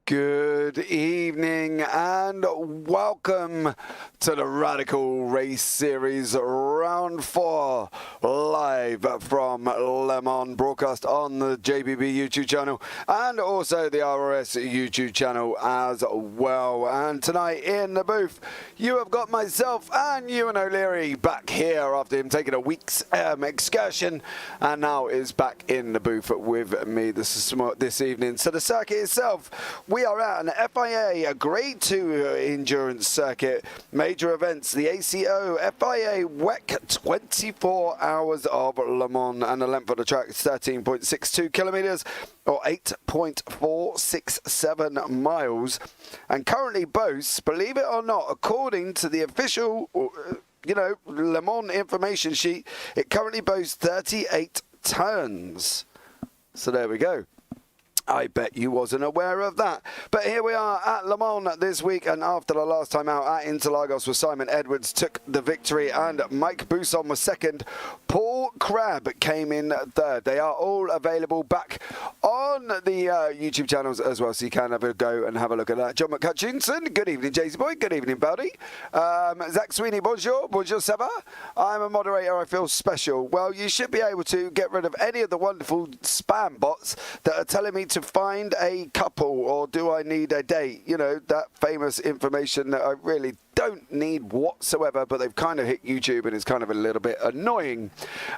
Good evening and welcome to the Radical Race Series Round 4 live from Le Mans, broadcast on the JPB YouTube channel and also the RRS YouTube channel as well. And tonight in the booth you have got myself and Ewan O'Leary back here after him taking a week's excursion, and now is back in the booth with me this evening. So the circuit itself, we are at an FIA, a Grade 2 endurance circuit. Major events, the ACO FIA WEC 24 Hours of Le Mans, and the length of the track is 13.62 kilometres or 8.467 miles, and currently boasts, believe it or not, according to the official Le Mans information sheet, it currently boasts 38 turns. So there we go. I bet you wasn't aware of that. But here we are at Le Mans this week, and after the last time out at Interlagos, where Simon Edwards took the victory and Mike Busson was second, Paul Crabb came in third. They are all available back on the YouTube channels as well, so you can have a go and have a look at that. John McCutchinson, good evening, Jay-Z Boy, good evening, Baldy. Zach Sweeney, bonjour, bonjour, ça va? I'm a moderator, I feel special. Well, you should be able to get rid of any of the wonderful spam bots that are telling me to find a couple, or do I need a date? You know, that famous information that I really don't need whatsoever, but they've kind of hit YouTube and it's kind of a little bit annoying.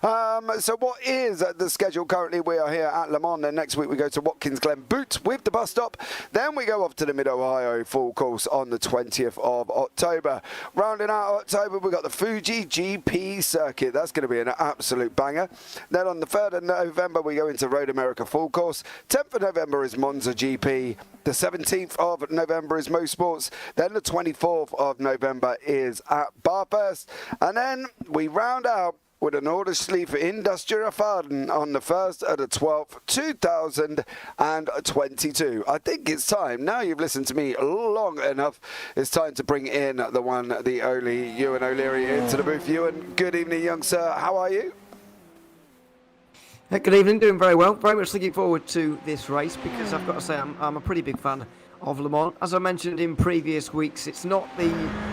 So what is the schedule currently? We are here at Le Mans, then next week we go to Watkins Glen Boot with the bus stop, then we go off to the Mid-Ohio full course on the 20th of October. Rounding out October, we've got the Fuji GP circuit. That's going to be an absolute banger. Then on the 3rd of November we go into Road America full course. 10th of November is Monza GP. The 17th of November is Motorsports. Then the 24th of November is at Parfitt. And then we round out with an order sleeve for Industriefaden on the 1st of the 12th, 2022. I think it's time, now you've listened to me long enough, it's time to bring in the one, the only Ewan O'Leary into the booth. Ewan, good evening, young sir. How are you? Good evening, doing very well. Very much looking forward to this race because I've got to say I'm a pretty big fan of Le Mans. As I mentioned in previous weeks, it's not the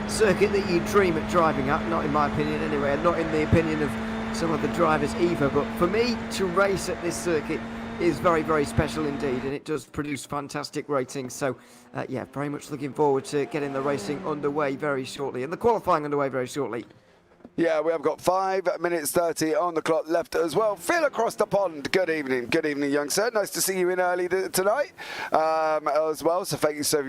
circuit that you dream of driving at, not in my opinion anyway, and not in the opinion of some of the drivers either. But for me to race at this circuit is very, very special indeed, and it does produce fantastic ratings. So, yeah, very much looking forward to getting the racing underway very shortly, and the qualifying underway very shortly. Yeah, we have got 5 minutes 30 on the clock left as well. Phil across the pond, good evening, young sir. Nice to see you in early tonight as well. So thank you so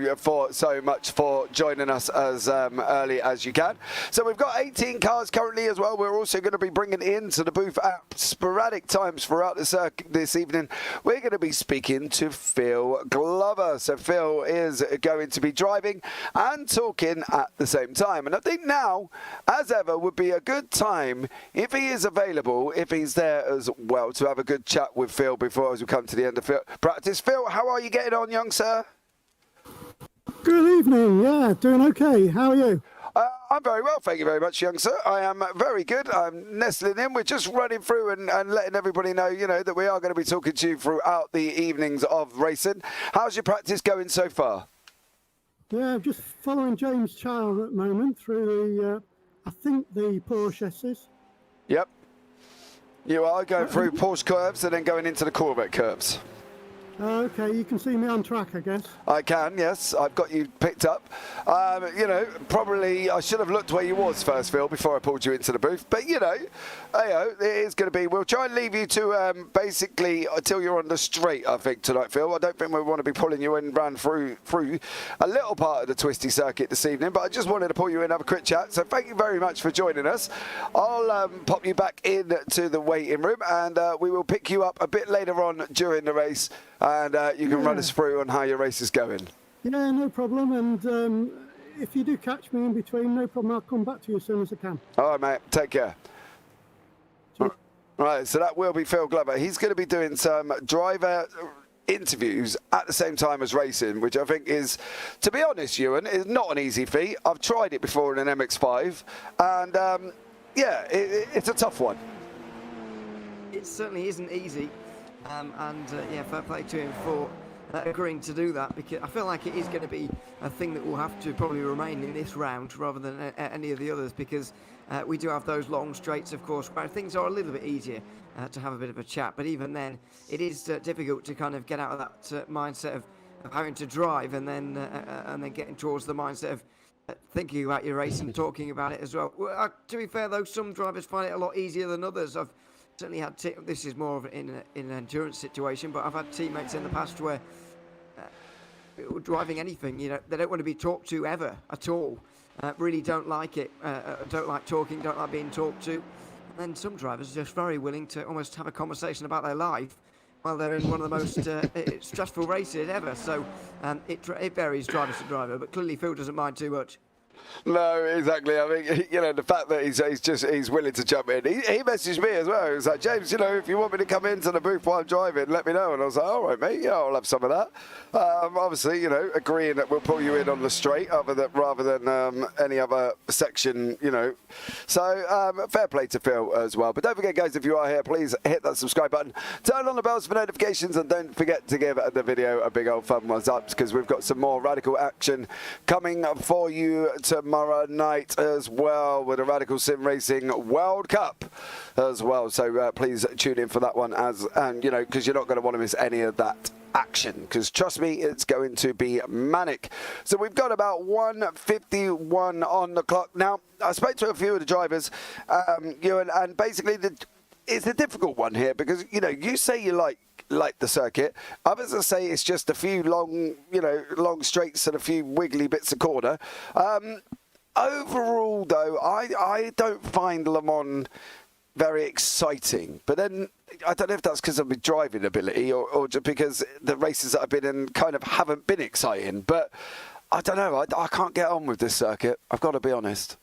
much for joining us as early as you can. So we've got 18 cars currently as well. We're also going to be bringing into the booth at sporadic times throughout the circuit this evening. We're going to be speaking to Phil Glover. So Phil is going to be driving and talking at the same time. And I think now, as ever, would be a good time, if he is available, if he's there as well, to have a good chat with Phil before as we come to the end of practice. Phil, how are you getting on, young sir? Good evening. Yeah, doing okay. How are you? I'm very well, thank you very much, young sir. I am very good. I'm nestling in. We're just running through and letting everybody know, that we are going to be talking to you throughout the evenings of racing. How's your practice going so far? Yeah, I'm just following James Child at the moment through the I think the Porsches. Yep. You are going through Porsche curves and then going into the Corvette curves. Okay, you can see me on track, I guess. I can, yes. I've got you picked up. Probably I should have looked where you was first, Phil, before I pulled you into the booth. But, it is going to be... We'll try and leave you to basically until you're on the straight, I think, tonight, Phil. I don't think we want to be pulling you in and through a little part of the twisty circuit this evening, but I just wanted to pull you in and have a quick chat. So thank you very much for joining us. I'll pop you back into the waiting room, and we will pick you up a bit later on during the race. And you can run us through on how your race is going. Yeah, no problem. And if you do catch me in between, no problem. I'll come back to you as soon as I can. All right, mate. Take care. Right, so that will be Phil Glover. He's going to be doing some driver interviews at the same time as racing, which I think is, to be honest, Ewan, is not an easy feat. I've tried it before in an MX-5, and it's a tough one. It certainly isn't easy. Yeah, fair play to him for agreeing to do that, because I feel like it is going to be a thing that will have to probably remain in this round rather than any of the others, because we do have those long straights, of course, where things are a little bit easier to have a bit of a chat. But even then, it is difficult to kind of get out of that mindset of having to drive and then getting towards the mindset of thinking about your race and talking about it as well. To be fair, though, some drivers find it a lot easier than others. I've certainly had this is more of in an endurance situation, but I've had teammates in the past where driving anything, they don't want to be talked to ever at all. Really don't like it. Don't like talking. Don't like being talked to. And then some drivers are just very willing to almost have a conversation about their life while they're in one of the most stressful races ever. So it varies driver to driver, but clearly Phil doesn't mind too much. No, exactly. I mean, the fact that he's willing to jump in. He messaged me as well. He was like, James, if you want me to come into the booth while I'm driving, let me know. And I was like, all right, mate. Yeah, I'll have some of that. Obviously, agreeing that we'll pull you in on the straight rather than any other section, So fair play to Phil as well. But don't forget, guys, if you are here, please hit that subscribe button. Turn on the bells for notifications, and don't forget to give the video a big old thumbs up, because we've got some more Radical action coming for you tomorrow night as well, with a Radical Sim Racing World Cup as well. So please tune in for that one, because you're not going to want to miss any of that action, because trust me, it's going to be manic. So we've got about 1:51 on the clock now. I spoke to a few of the drivers, Ewan, and basically it's a difficult one here, because you say you like the circuit. Others will say it's just a few long straights and a few wiggly bits of corner. Overall, though, I don't find Le Mans very exciting. But then I don't know if that's because of my driving ability or just because the races that I've been in kind of haven't been exciting. But I don't know. I can't get on with this circuit. I've got to be honest.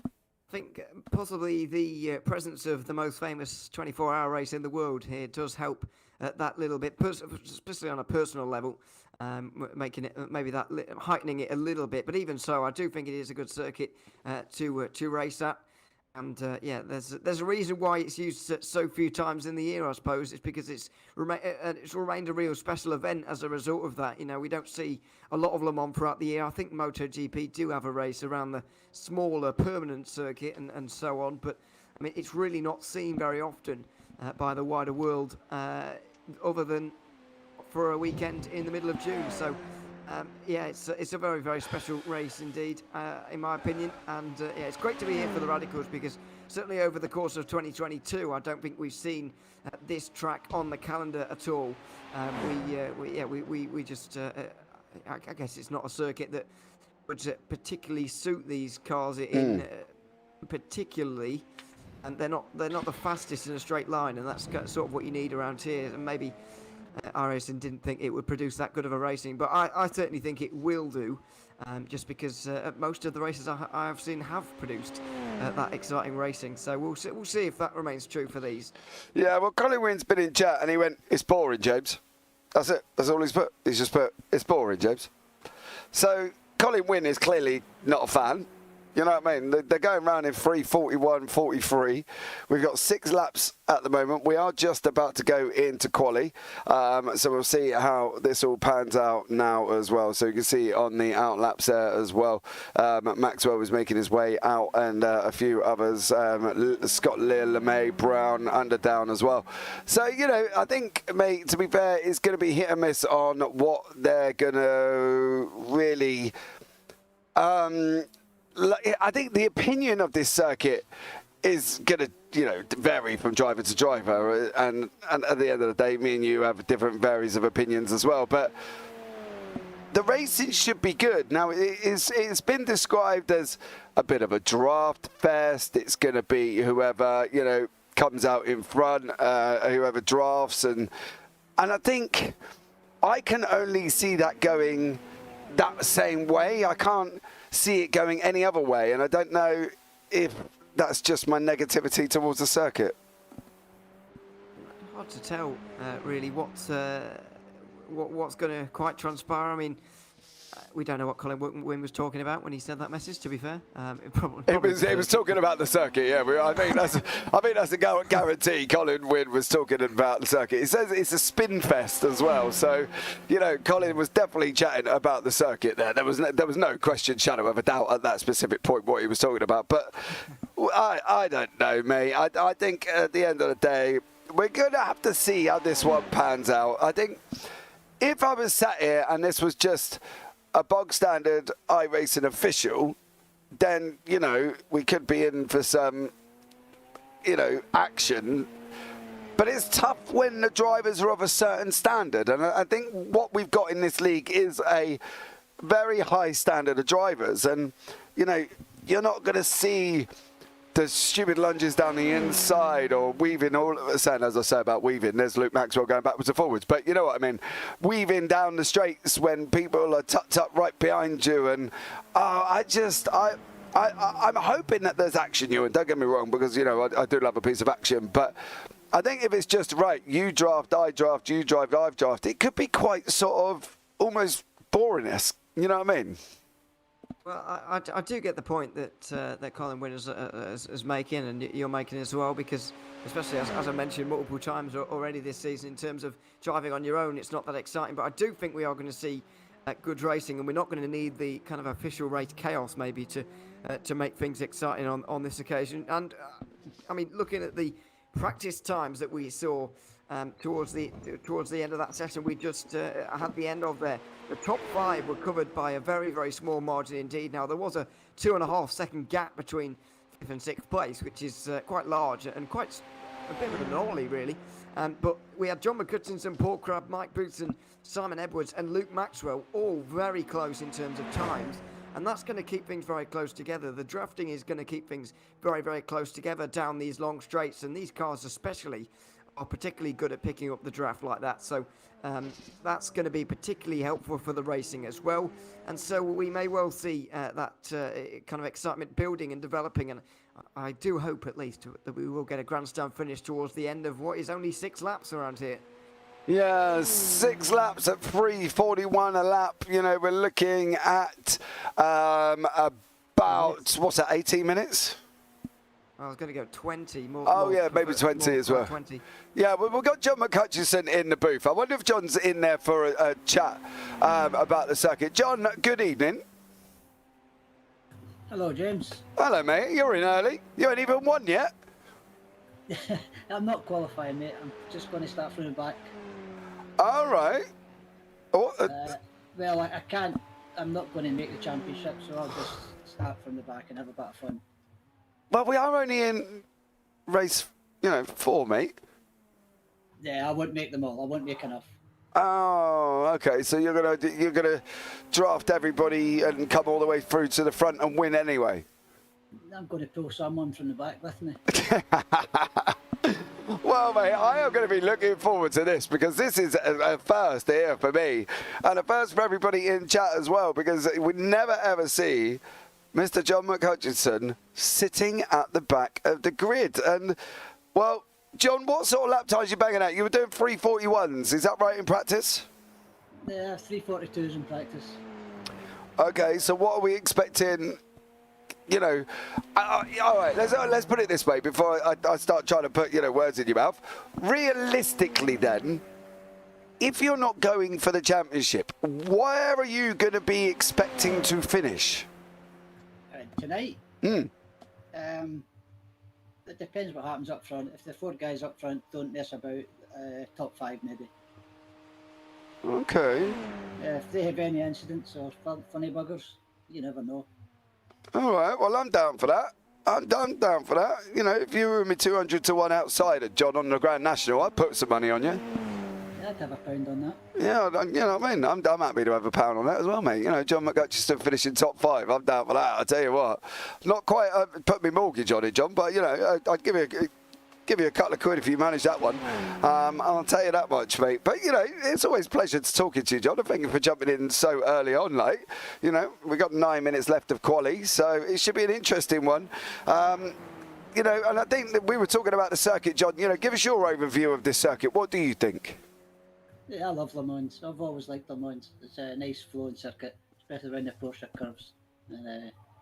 I think possibly the presence of the most famous 24-hour race in the world here does help that little bit, especially on a personal level, making it heightening it a little bit. But even so, I do think it is a good circuit to race at. And there's a reason why it's used so few times in the year, I suppose. It's because it's remained a real special event as a result of that. We don't see a lot of Le Mans throughout the year. I think MotoGP do have a race around the smaller permanent circuit and so on, but I mean it's really not seen very often by the wider world, other than for a weekend in the middle of June. So it's a very, very special race indeed, in my opinion. And it's great to be here for the Radicals, because certainly over the course of 2022, I don't think we've seen this track on the calendar at all. We just, I guess it's not a circuit that would particularly suit these cars in particularly. And they're not the fastest in a straight line, and that's sort of what you need around here. And maybe iRacing didn't think it would produce that good of a racing, but I certainly think it will do, just because most of the races I have seen have produced that exciting racing. So we'll see if that remains true for these. Yeah, well, Colin Wynn's been in chat and he went, "It's boring, James." That's it. That's all he's put. He's just put, "It's boring, James." So Colin Wynn is clearly not a fan. You know what I mean? They're going around in 3:41.43. We've got 6 laps at the moment. We are just about to go into quali. So we'll see how this all pans out now as well. So you can see on the out laps there as well. Maxwell was making his way out, and a few others. Scott Lear, LeMay, Brown, Underdown as well. So, I think, mate, to be fair, it's going to be hit and miss on what they're going to really... I think the opinion of this circuit is going to, vary from driver to driver, and at the end of the day, me and you have different varies of opinions as well. But the racing should be good. Now, it's been described as a bit of a draft fest. It's going to be whoever comes out in front, whoever drafts, and I think I can only see that going that same way. I can't see it going any other way, and I don't know if that's just my negativity towards the circuit. Hard to tell, really, what's going to quite transpire. I mean, we don't know what Colin Wynn was talking about when he said that message. To be fair, It was talking about the circuit. Yeah, I think that's a guarantee. Colin Wynn was talking about the circuit. He says it's a spin fest as well. So, Colin was definitely chatting about the circuit there. There was no question, shadow of a doubt at that specific point what he was talking about. But I don't know, mate. I think at the end of the day, we're going to have to see how this one pans out. I think if I was sat here and this was just a bog standard iRacing official, then, we could be in for some, action. But it's tough when the drivers are of a certain standard. And I think what we've got in this league is a very high standard of drivers. And, you're not going to see the stupid lunges down the inside or weaving, all of a sudden, as I say about weaving, there's Luke Maxwell going backwards and forwards, but you know what I mean, weaving down the straights when people are tucked up right behind you. And I'm hoping that there's action, Ewan, don't get me wrong, because I do love a piece of action, but I think if it's just right, you draft, I draft, you drive, I've drafted, it could be quite sort of almost boring-esque, you know what I mean? Well, I do get the point that Colin Wynn is making, and you're making as well, because especially as I mentioned multiple times already this season, in terms of driving on your own, it's not that exciting. But I do think we are going to see good racing, and we're not going to need the kind of official race chaos maybe to make things exciting on this occasion. And I mean, looking at the practice times that we saw towards the end of that session we just had the end of there, the top 5 were covered by a very, very small margin indeed. Now, there was a 2.5 second gap between 5th and 6th place, which is quite large and quite a bit of an anomaly, really. But we had John McCutcheon, Paul Crabb, Mike Bootson, Simon Edwards and Luke Maxwell all very close in terms of times. And that's going to keep things very close together. The drafting is going to keep things very, very close together down these long straights. And these cars especially are particularly good at picking up the draft like that. So that's going to be particularly helpful for the racing as well. And so we may well see that kind of excitement building and developing. And I do hope at least that we will get a grandstand finish towards the end of what is only 6 laps around here. Yeah, 6 laps at 3:41 a lap. We're looking at about, what's that, 18 minutes? I was going to go 20 more. Oh, yeah, maybe 20 as well. 20. Yeah, we've got John McCutcheon in the booth. I wonder if John's in there for a chat about the circuit. John, good evening. Hello, James. Hello, mate. You're in early. You ain't even won yet. I'm not qualifying, mate. I'm just going to start from the back. All right. Well, I can't. I'm not going to make the championship, so I'll just start from the back and have a bit of fun. Well, we are only in race, 4, mate. Yeah, I won't make them all. I won't make enough. Oh, okay. So you're gonna draft everybody and come all the way through to the front and win anyway. I'm going to pull someone from the back with me. Well, mate, I am going to be looking forward to this because this is a first here for me and a first for everybody in chat as well, because we never ever see Mr. John McCutcheon sitting at the back of the grid. And, well, John, what sort of lap times are you banging out? You were doing 3:41s, is that right in practice? Yeah, 3:42s in practice. Okay, so what are we expecting? All right, let's put it this way before I start trying to put, words in your mouth. Realistically then, if you're not going for the championship, where are you going to be expecting to finish? Tonight? It depends what happens up front. If the 4 guys up front don't mess about, top 5 maybe. Okay. If they have any incidents or funny buggers, you never know. All right, well, I'm down for that. I'm down for that. If you were me 200 to 1 outside at John on the Grand National, I'd put some money on you. Yeah, I'd have a pound on that. Yeah, you know what I mean? I'm happy to have a pound on that as well, mate. John McCutcheon finishing top 5. I'm down for that, I'll tell you what. Not quite put me mortgage on it, John, but, I'd give you a couple of quid if you manage that one. I'll tell you that much, mate. But, it's always a pleasure to talking to you, John. Thank you for jumping in so early on, late. We've got 9 minutes left of quali, so it should be an interesting one. And I think that we were talking about the circuit, John. Give us your overview of this circuit. What do you think? Yeah, I love Le Mans. I've always liked Le Mans. It's a nice flowing circuit. especially around the Porsche curves.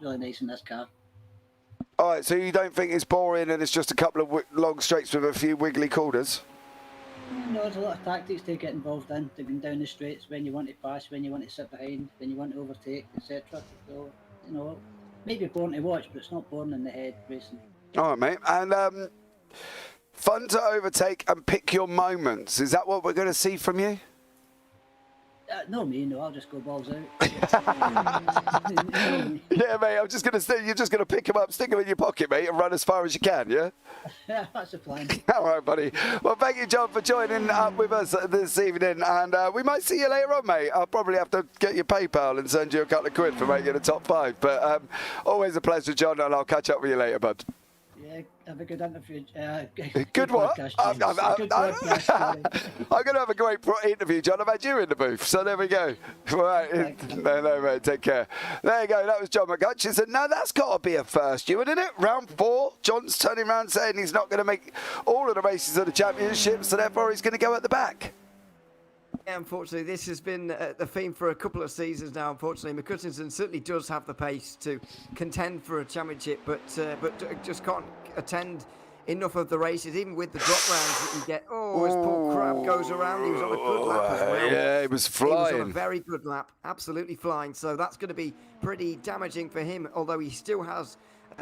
Really nice in this car. All right, so you don't think it's boring and it's just a couple of long straights with a few wiggly corners? No, there's a lot of tactics to get involved in, to go down the straights, when you want to pass, when you want to sit behind, when you want to overtake, etc. So, you know, maybe boring to watch, but it's not boring in the head racing. All right, mate. And fun to overtake and pick your moments. Is that what we're going to see from you? No, I'll just go balls out. Yeah, mate. I'm just going to say you're just going to pick them up, stick them in your pocket, mate, and run as far as you can. Yeah. Yeah, that's the plan. All right, buddy. Well, thank you, John, for joining up with us this evening, and we might see you later on, mate. I'll probably have to get your PayPal and send you a couple of quid for making the top 5. But always a pleasure, John, and I'll catch up with you later, bud. Yeah, have a good interview. Good what? Podcast, I'm James. going to have a great interview, John. I've had you in the booth, so there we go. Right. No, mate, take care. There you go. That was John McCutcheon. Now, that's got to be a first, Ewan, isn't it? Round 4, John's turning around saying he's not going to make all of the races of the championship, so therefore he's going to go at the back. Yeah, unfortunately, this has been the theme for a couple of seasons now. Unfortunately, McCutcheon certainly does have the pace to contend for a championship, but just can't attend enough of the races, even with the drop rounds that you get. Oh, as Paul Crabb goes around, he was on a good lap as well. Yeah, he was flying. He was on a very good lap, absolutely flying. So that's going to be pretty damaging for him, although he still has,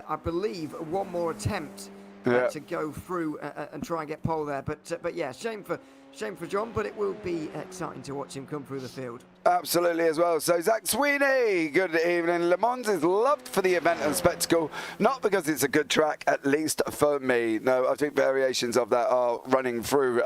I believe, one more attempt to go through and try and get pole there. But yeah, shame for John, but it will be exciting to watch him come through the field. Absolutely as well. So Zach Sweeney, good evening. Le Mans is loved for the event and spectacle, not because it's a good track, at least for me. No, I think variations of that are running through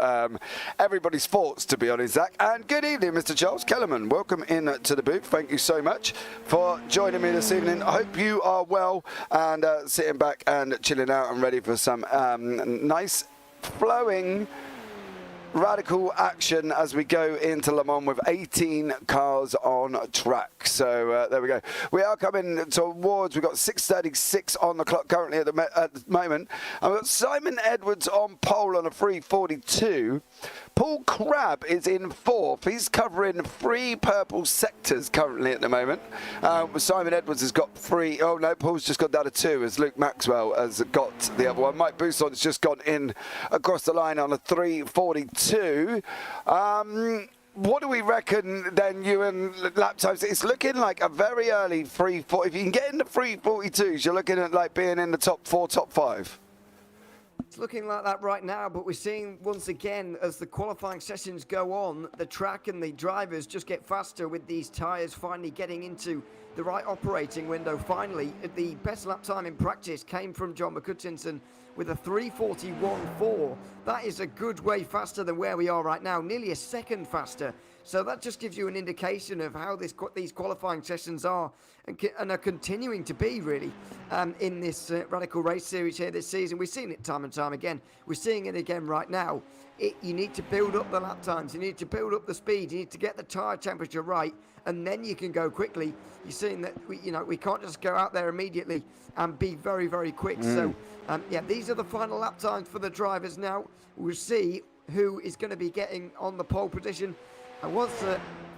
everybody's thoughts, to be honest, Zach. And good evening, Mr. Charles Kellerman. Welcome in to the booth. Thank you so much for joining me this evening. I hope you are well and sitting back and chilling out and ready for some nice flowing radical action as we go into Le Mans with 18 cars on track. So there we go. We are coming towards, we've got 6:36 on the clock currently at the moment. And we've got Simon Edwards on pole on a 3:42. Paul Crabb is in 4th. He's covering 3 purple sectors currently at the moment. Simon Edwards has got 3. Oh no, Paul's just got down to 2 as Luke Maxwell has got the other one. Mike Busson's just gone in across the line on a 3:42. What do we reckon then, Ewan, lap times? It's looking like a very early 3:40. If you can get into 3:42s, you're looking at like being in the top 4, top 5. It's looking like that right now, but we're seeing once again as the qualifying sessions go on, the track and the drivers just get faster with these tyres finally getting into the right operating window. Finally, the best lap time in practice came from John McCutcheon with a 3:41.4. That is a good way faster than where we are right now, nearly a second faster. So that just gives you an indication of how these qualifying sessions are and are continuing to be, really, in this Radical Race Series here this season. We've seen it time and time again. We're seeing it again right now. You need to build up the lap times. You need to build up the speed. You need to get the tyre temperature right, and then you can go quickly. You're seeing that we can't just go out there immediately and be very, very quick. So, yeah, these are the final lap times for the drivers now. We'll see who is going to be getting on the pole position. I was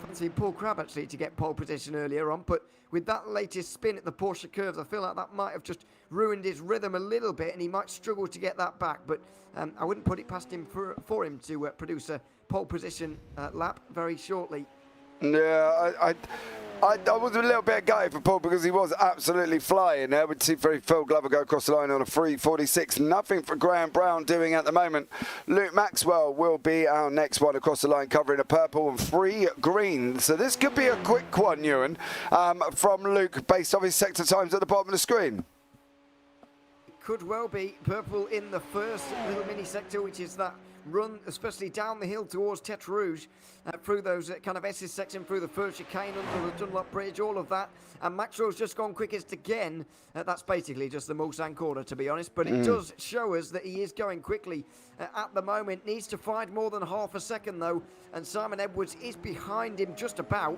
fancying Paul Crabb actually to get pole position earlier on, but with that latest spin at the Porsche curves, I feel like that might have just ruined his rhythm a little bit, and he might struggle to get that back. But I wouldn't put it past him for him to produce a pole position lap very shortly. Yeah, I was a little bit gutted for Paul because he was absolutely flying there. We'd see Phil Glover go across the line on a 3:46. Nothing for Graham Brown doing at the moment. Luke Maxwell will be our next one across the line, covering a purple and 3 green. So this could be a quick one, Ewan, from Luke, based on his sector times at the bottom of the screen. Could well be purple in the first little mini sector, which is that run, especially down the hill towards Tete Rouge, through those kind of S's section, through the first chicane, under the Dunlop Bridge, all of that. And Maxwell's just gone quickest again. That's basically just the Mulsanne corner, to be honest. But it does show us that he is going quickly at the moment. Needs to find more than half a second, though. And Simon Edwards is behind him just about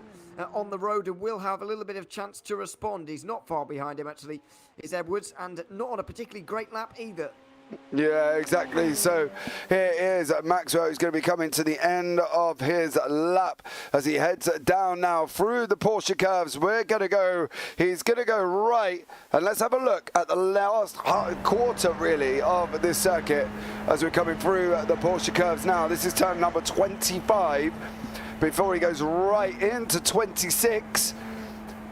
on the road and will have a little bit of chance to respond. He's not far behind him, actually, is Edwards, and not on a particularly great lap either. Yeah, exactly. So here is Maxwell, who's going to be coming to the end of his lap as he heads down now through the Porsche curves. He's going to go right, and let's have a look at the last quarter, really, of this circuit as we're coming through the Porsche curves now. This is turn number 25 before he goes right into 26.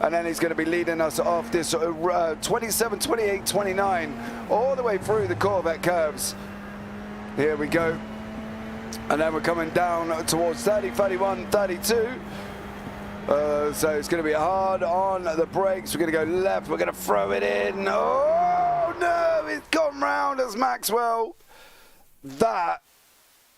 And then he's going to be leading us off this 27, 28, 29, all the way through the Corvette curves. Here we go. And then we're coming down towards 30, 31, 32. So it's going to be hard on the brakes. We're going to go left. We're going to throw it in. Oh, no, it's gone round as Maxwell. That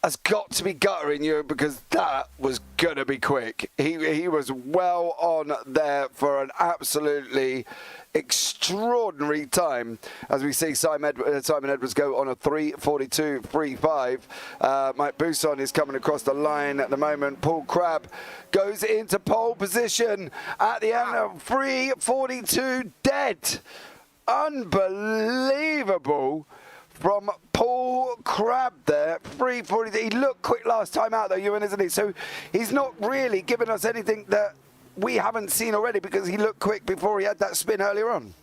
has got to be guttering you, because that was going to be quick. He was well on there for an absolutely extraordinary time, as we see Simon Edwards go on a 3:42.35. Mike Bousson is coming across the line at the moment. Paul Crabb goes into pole position at the end of 3:42 dead. Unbelievable from Paul Crabb there, 3:40. He looked quick last time out though, Ewan, isn't he? So he's not really given us anything that we haven't seen already, because he looked quick before he had that spin earlier on.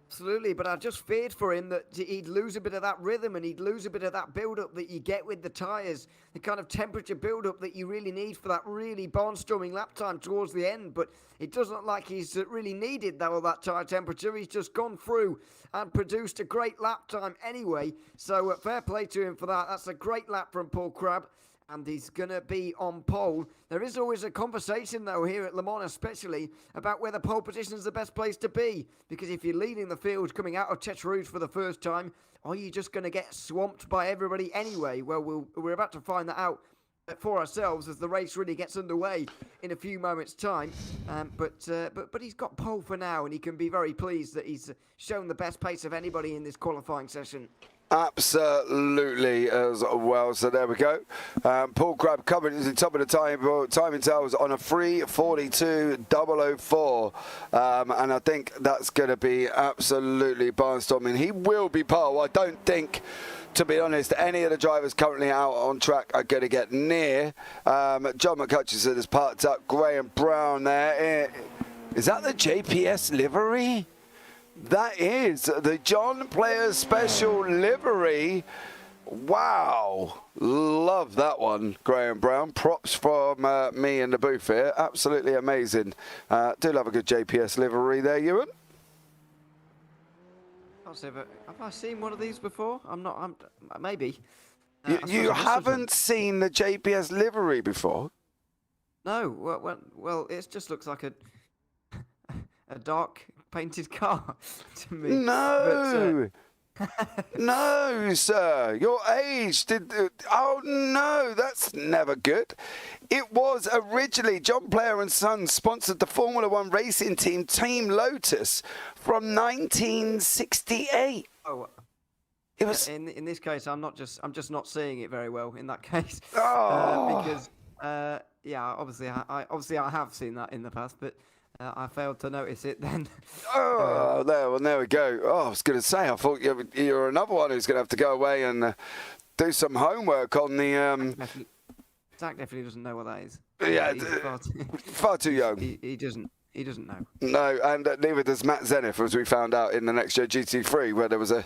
Absolutely, but I just feared for him that he'd lose a bit of that rhythm, and he'd lose a bit of that build-up that you get with the tyres, the kind of temperature build-up that you really need for that really barnstorming lap time towards the end. But it doesn't look like he's really needed all that tyre temperature. He's just gone through and produced a great lap time anyway. So fair play to him for that. That's a great lap from Paul Crabb, and he's going to be on pole. There is always a conversation, though, here at Le Mans especially, about whether pole position is the best place to be. Because if you're leading the field coming out of Tete Rouge for the first time, are you just going to get swamped by everybody anyway? Well, we're about to find that out for ourselves as the race really gets underway in a few moments' time. But he's got pole for now, and he can be very pleased that he's shown the best pace of anybody in this qualifying session. Absolutely as well. So there we go. Paul Crabb coming to the top of the timing tails on a 3:42.004. And I think that's going to be absolutely barnstorming. He will be pole. I don't think, to be honest, any of the drivers currently out on track are going to get near. John McCutcheon has parked up. Graham Brown there. Is that the JPS livery? That is the John Player Special livery. Wow. Love that one, Graham Brown. Props from me in the booth here. Absolutely amazing. Do love a good JPS livery there, Ewan. Have I seen one of these before? Maybe. You haven't seen the JPS livery before? No. Well, it just looks like a dark painted car to me. No. No, sir. Your age did. Oh no, that's never good. It was originally John Player and Sons sponsored the Formula One racing team, Team Lotus, from 1968. Oh, it was. In this case, I'm just not seeing it very well. In that case, because obviously I have seen that in the past, but. I failed to notice it then. There we go. Oh, I was going to say, I thought you're another one who's going to have to go away and do some homework on the... Zach definitely doesn't know what that is. Yeah, far too young. He doesn't know. No, and neither does Matt Zenith, as we found out in the Next Gen GT3, where there was a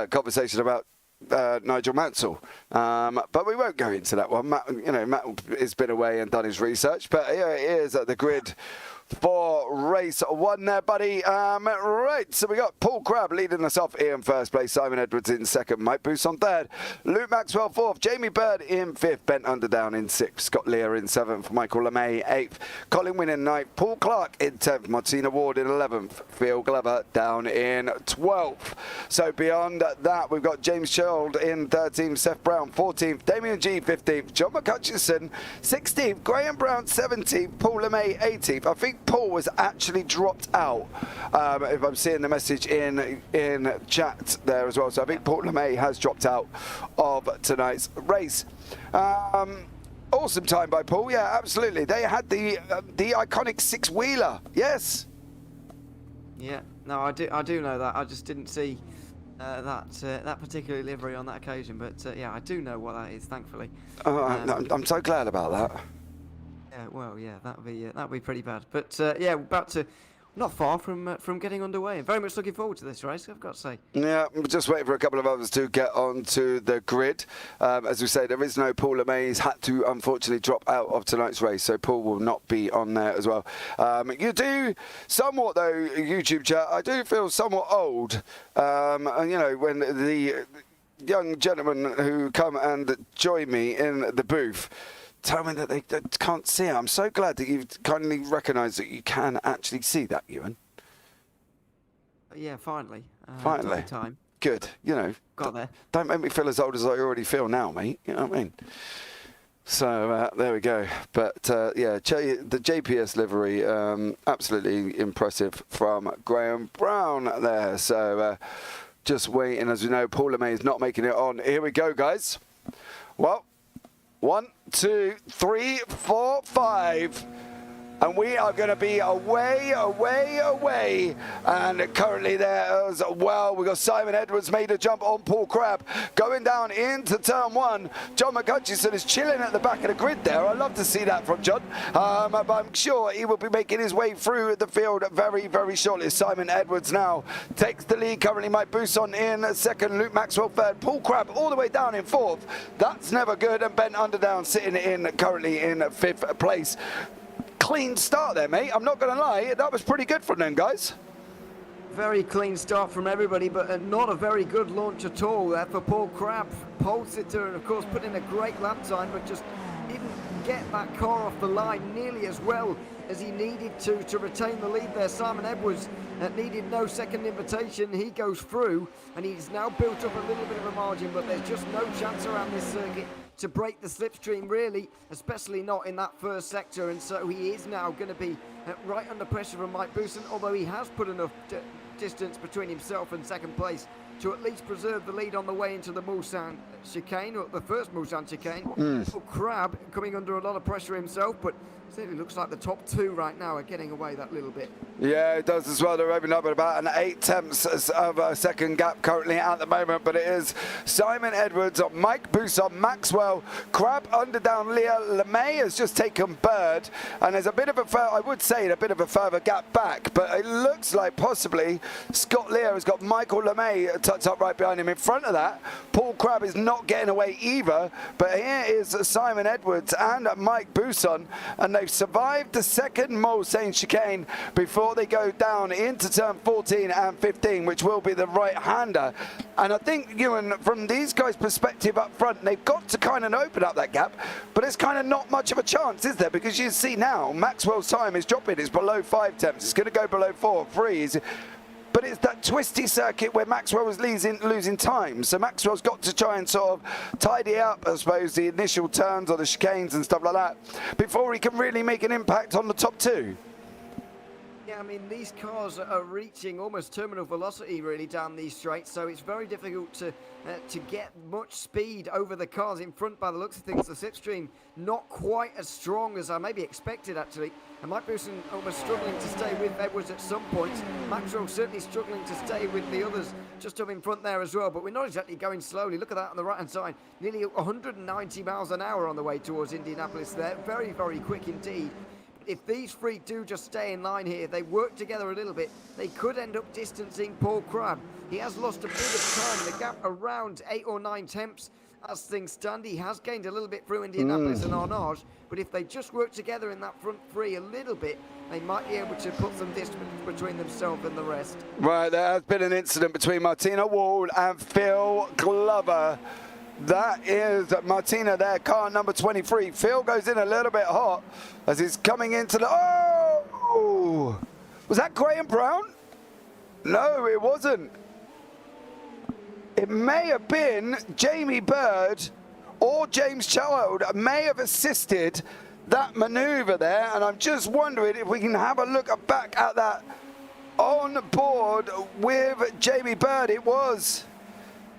conversation about Nigel Mansell, but we won't go into that one. Matt has been away and done his research, but here it is at the grid for race one there, buddy. Right, so we got Paul Crabb leading us off in first place, Simon Edwards in second, Mike Bousson third, Luke Maxwell fourth, Jamie Bird in fifth, Ben Underdown in sixth, Scott Lear in seventh, Michael LeMay eighth, Colin Wynne in ninth, Paul Clark in 10th, Martina Ward in 11th, Phil Glover down in 12th. So beyond that, we've got James Child in 13th, Seth Brown 14th, Damien G 15th, John McCutcheon 16th, Graham Brown 17th, Paul LeMay 18th. I think Paul was actually dropped out, if I'm seeing the message in chat there as well. So I think Paul LeMay has dropped out of tonight's race. Awesome time by Paul. Yeah, absolutely. They had the iconic six-wheeler. Yes. Yeah. No, I do know that. I just didn't see that particular livery on that occasion. But yeah, I do know what that is, thankfully. Oh, I'm so glad about that. Yeah, well, yeah, that'd be pretty bad. But yeah, we're about to. Not far from getting underway, and very much looking forward to this race, I've got to say. Yeah, we're just waiting for a couple of others to get onto the grid. As we say, there is no Paul LeMay. He's had to, unfortunately, drop out of tonight's race, so Paul will not be on there as well. You do somewhat, though, YouTube chat, I do feel somewhat old. And, you know, when the young gentlemen who come and join me in the booth tell me that they can't see it. I'm so glad that you've kindly recognised that you can actually see that, Ewan. Yeah, finally. Finally. Time. Good. You know, Got there. Don't make me feel as old as I already feel now, mate. You know what I mean? So there we go. But yeah, the JPS livery, absolutely impressive from Graham Brown there. So just waiting, as we know, Paul LeMay is not making it on. Here we go, guys. Well, 1, 2, 3, 4, 5. And we are going to be away. And currently there as well, we've got Simon Edwards made a jump on Paul Crabb. Going down into turn 1. John McHutchison is chilling at the back of the grid there. I love to see that from John. But I'm sure he will be making his way through the field very, very shortly. Simon Edwards now takes the lead. Currently Mike Bousson in second. Luke Maxwell third. Paul Crabb all the way down in fourth. That's never good. And Ben Underdown sitting in currently in fifth place. Clean start there, mate. I'm not going to lie. That was pretty good from them, guys. Very clean start from everybody, but not a very good launch at all there for Paul Crabb. Pole sitter, and of course put in a great lap time, but just didn't get that car off the line nearly as well as he needed to retain the lead there. Simon Edwards needed no second invitation. He goes through, and he's now built up a little bit of a margin, but there's just no chance around this circuit to break the slipstream, really, especially not in that first sector. And so he is now going to be right under pressure from Mike Bousson, although he has put enough distance between himself and second place to at least preserve the lead on the way into the Mulsanne chicane, or the first Mulsanne chicane. Crabb coming under a lot of pressure himself, but certainly looks like the top two right now are getting away that little bit. Yeah, it does as well. They're opening up at about an 8/10 of a second gap currently at the moment, but it is Simon Edwards, Mike Bousson, Maxwell, Crabb, Underdown, Leah LeMay has just taken Bird, and there's a bit of I would say a bit of a further gap back, but it looks like possibly Scott Leah has got Michael LeMay tucked up right behind him. In front of that, Paul Crabb is not getting away either, but here is Simon Edwards and Mike Bousson, and they've survived the second Mulsanne chicane before they go down into turn 14 and 15, which will be the right-hander. And I think, Ewan, from these guys' perspective up front, they've got to kind of open up that gap, but it's kind of not much of a chance, is there? Because you see now, Maxwell's time is dropping. It's below 5/10. It's going to go below 4/3. But it's that twisty circuit where Maxwell was losing time. So Maxwell's got to try and sort of tidy up, I suppose, the initial turns or the chicanes and stuff like that before he can really make an impact on the top two. Yeah, I mean, these cars are reaching almost terminal velocity really down these straights, so it's very difficult to get much speed over the cars in front by the looks of things. The slipstream not quite as strong as I maybe expected, actually. And Mike Bousson almost struggling to stay with Edwards at some points. Maxwell certainly struggling to stay with the others just up in front there as well. But we're not exactly going slowly. Look at that on the right-hand side. Nearly 190 miles an hour on the way towards Indianapolis there. Very, very quick indeed. If these three do just stay in line here, they work together a little bit, they could end up distancing Paul Crabb. He has lost a bit of time, the gap around 8 or 9 tenths as things stand. He has gained a little bit through Indianapolis and Arnage, but if they just work together in that front three a little bit, they might be able to put some distance between themselves and the rest. Right, there has been an incident between Martina Wall and Phil Glover. That is Martina there, car number 23. Phil goes in a little bit hot as he's coming into the... Oh! Was that Graham Brown? No, it wasn't. It may have been Jamie Bird or James Child may have assisted that manoeuvre there, and I'm just wondering if we can have a look back at that on board with Jamie Bird. It was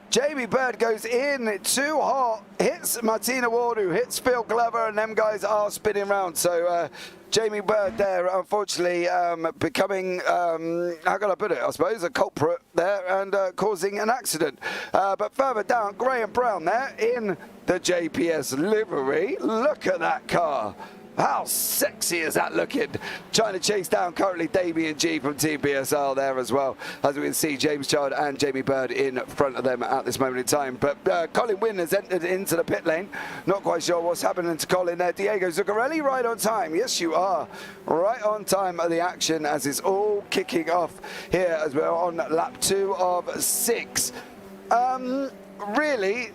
Jamie Bird goes in too hot, hits Martina Ward, who hits Phil Glover, and them guys are spinning round. So Jamie Bird there, unfortunately, becoming, how can I put it, I suppose, a culprit there and causing an accident. But further down, Graham Brown there in the JPS livery. Look at that car. How sexy is that looking? Trying to chase down currently Damien G from Team BSL there as well. As we can see, James Child and Jamie Bird in front of them at this moment in time. But Colin Wynn has entered into the pit lane. Not quite sure what's happening to Colin there. Diego Zuccarelli right on time. Yes, you are. Right on time of the action as it's all kicking off here as we're on lap 2 of 6. Really,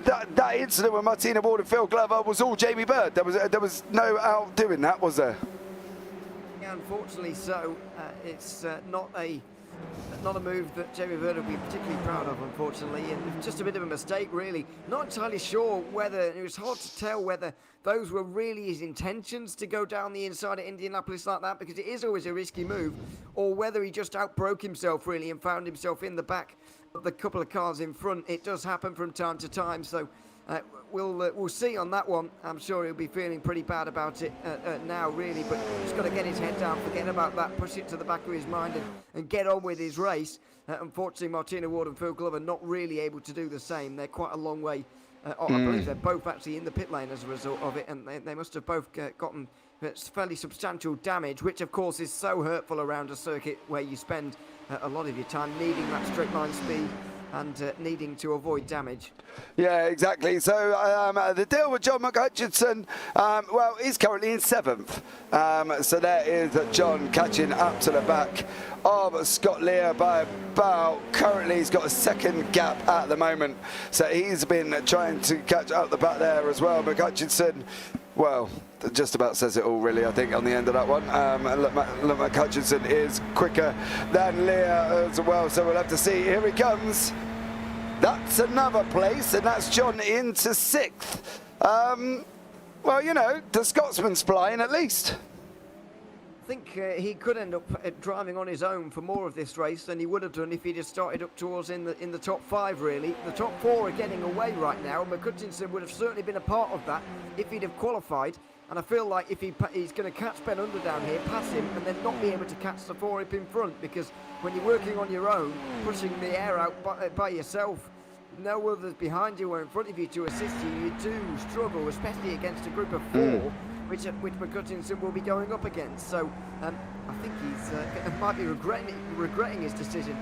that incident with Martina Ward and Phil Glover was all Jamie Bird. There was no outdoing that, was there? Yeah, unfortunately so. It's not a move that Jamie Bird will be particularly proud of, unfortunately, and just a bit of a mistake, really. Not entirely sure whether, it was hard to tell whether those were really his intentions to go down the inside of Indianapolis like that, because it is always a risky move, or whether he just outbroke himself, really, and found himself in the back of the couple of cars in front. It does happen from time to time, so we'll see on that one. I'm sure he'll be feeling pretty bad about it now, really, but just got to get his head down, forget about that, push it to the back of his mind and get on with his race. Unfortunately, Martina Ward and Phil Glover not really able to do the same. They're quite a long way. I believe they're both actually in the pit lane as a result of it, and they must have both gotten fairly substantial damage, which of course is so hurtful around a circuit where you spend a lot of your time needing that straight line speed and needing to avoid damage. Yeah, exactly. So the deal with John McHutchinson, well, he's currently in 7th. So there is John catching up to the back of Scott Lear by about, currently he's got a second gap at the moment. So he's been trying to catch up the back there as well. McHutchinson, well, that just about says it all, really, I think, on the end of that one. Look, Hutchinson is quicker than Lear as well, so we'll have to see. Here he comes. That's another place, and that's John into 6th. Well, you know, the Scotsman's flying at least. I think he could end up driving on his own for more of this race than he would have done if he'd have started up towards in the top 5, really. The top 4 are getting away right now, and McHutchinson would have certainly been a part of that if he'd have qualified. And I feel like if he's going to catch Ben Underdown here, pass him, and then not be able to catch the 4 up in front, because when you're working on your own, pushing the air out by yourself, no others behind you or in front of you to assist you, you do struggle, especially against a group of 4, which McHutchinson will be going up against. So I think he might be regretting his decision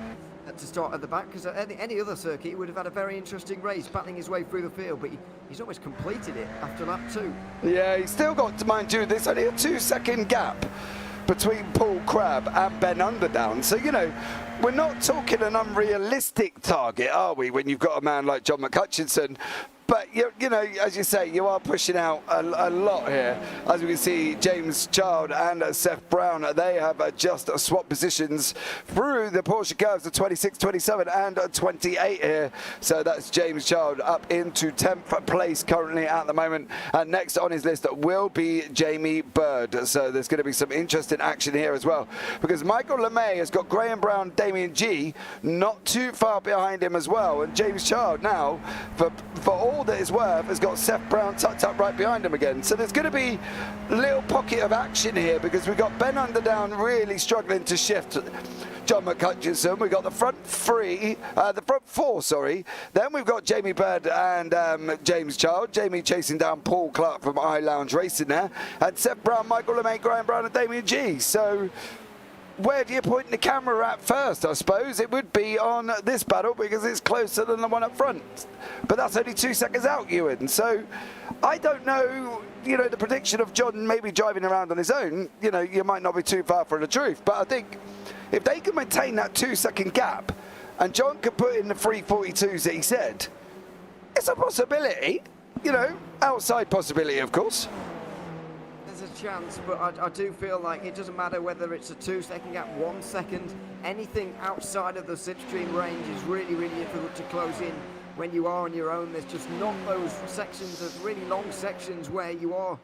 to start at the back, because at any other circuit he would have had a very interesting race, battling his way through the field, but he's almost completed it after lap 2. Yeah, he's still got, mind you, there's only a 2-second gap between Paul Crabb and Ben Underdown. So, you know, we're not talking an unrealistic target, are we, when you've got a man like John McHutchinson? But, you know, as you say, you are pushing out a lot here. As we can see, James Child and Seth Brown, they have just swapped positions through the Porsche curves of 26, 27 and 28 here. So that's James Child up into 10th place currently at the moment. And next on his list will be Jamie Bird. So there's going to be some interesting action here as well, because Michael LeMay has got Graham Brown, Damien G not too far behind him as well. And James Child now, for all that is worth, has got Seth Brown tucked up right behind him again. So there's going to be a little pocket of action here, because we've got Ben Underdown really struggling to shift John McHutchinson. We've got the front 4, sorry. Then we've got Jamie Bird and James Child. Jamie chasing down Paul Clark from I Lounge Racing there. And Seth Brown, Michael LeMay, Graham Brown and Damien G. So where do you point the camera at first? I suppose it would be on this battle, because it's closer than the one up front. But that's only 2 seconds out, Ewan. So I don't know, you know, the prediction of John maybe driving around on his own, you know, you might not be too far from the truth. But I think if they can maintain that 2-second gap and John can put in the 3:42s that he said, it's a possibility, you know, outside possibility, of course. There's a chance, but I do feel like it doesn't matter whether it's a 2-second gap, 1 second, anything outside of the slipstream range is really, really difficult to close in when you are on your own. There's just not those sections, those really long sections where you are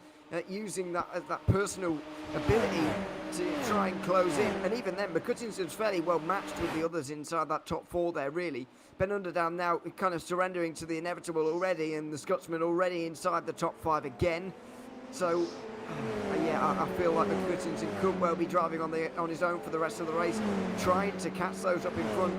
using that personal ability to try and close in. And even then, McCutcheon's fairly well matched with the others inside that top 4 there, really. Ben Underdown now kind of surrendering to the inevitable already, and the Scotsman already inside the top 5 again. So, I feel like McCutcheon could well be driving on his own for the rest of the race, trying to catch those up in front,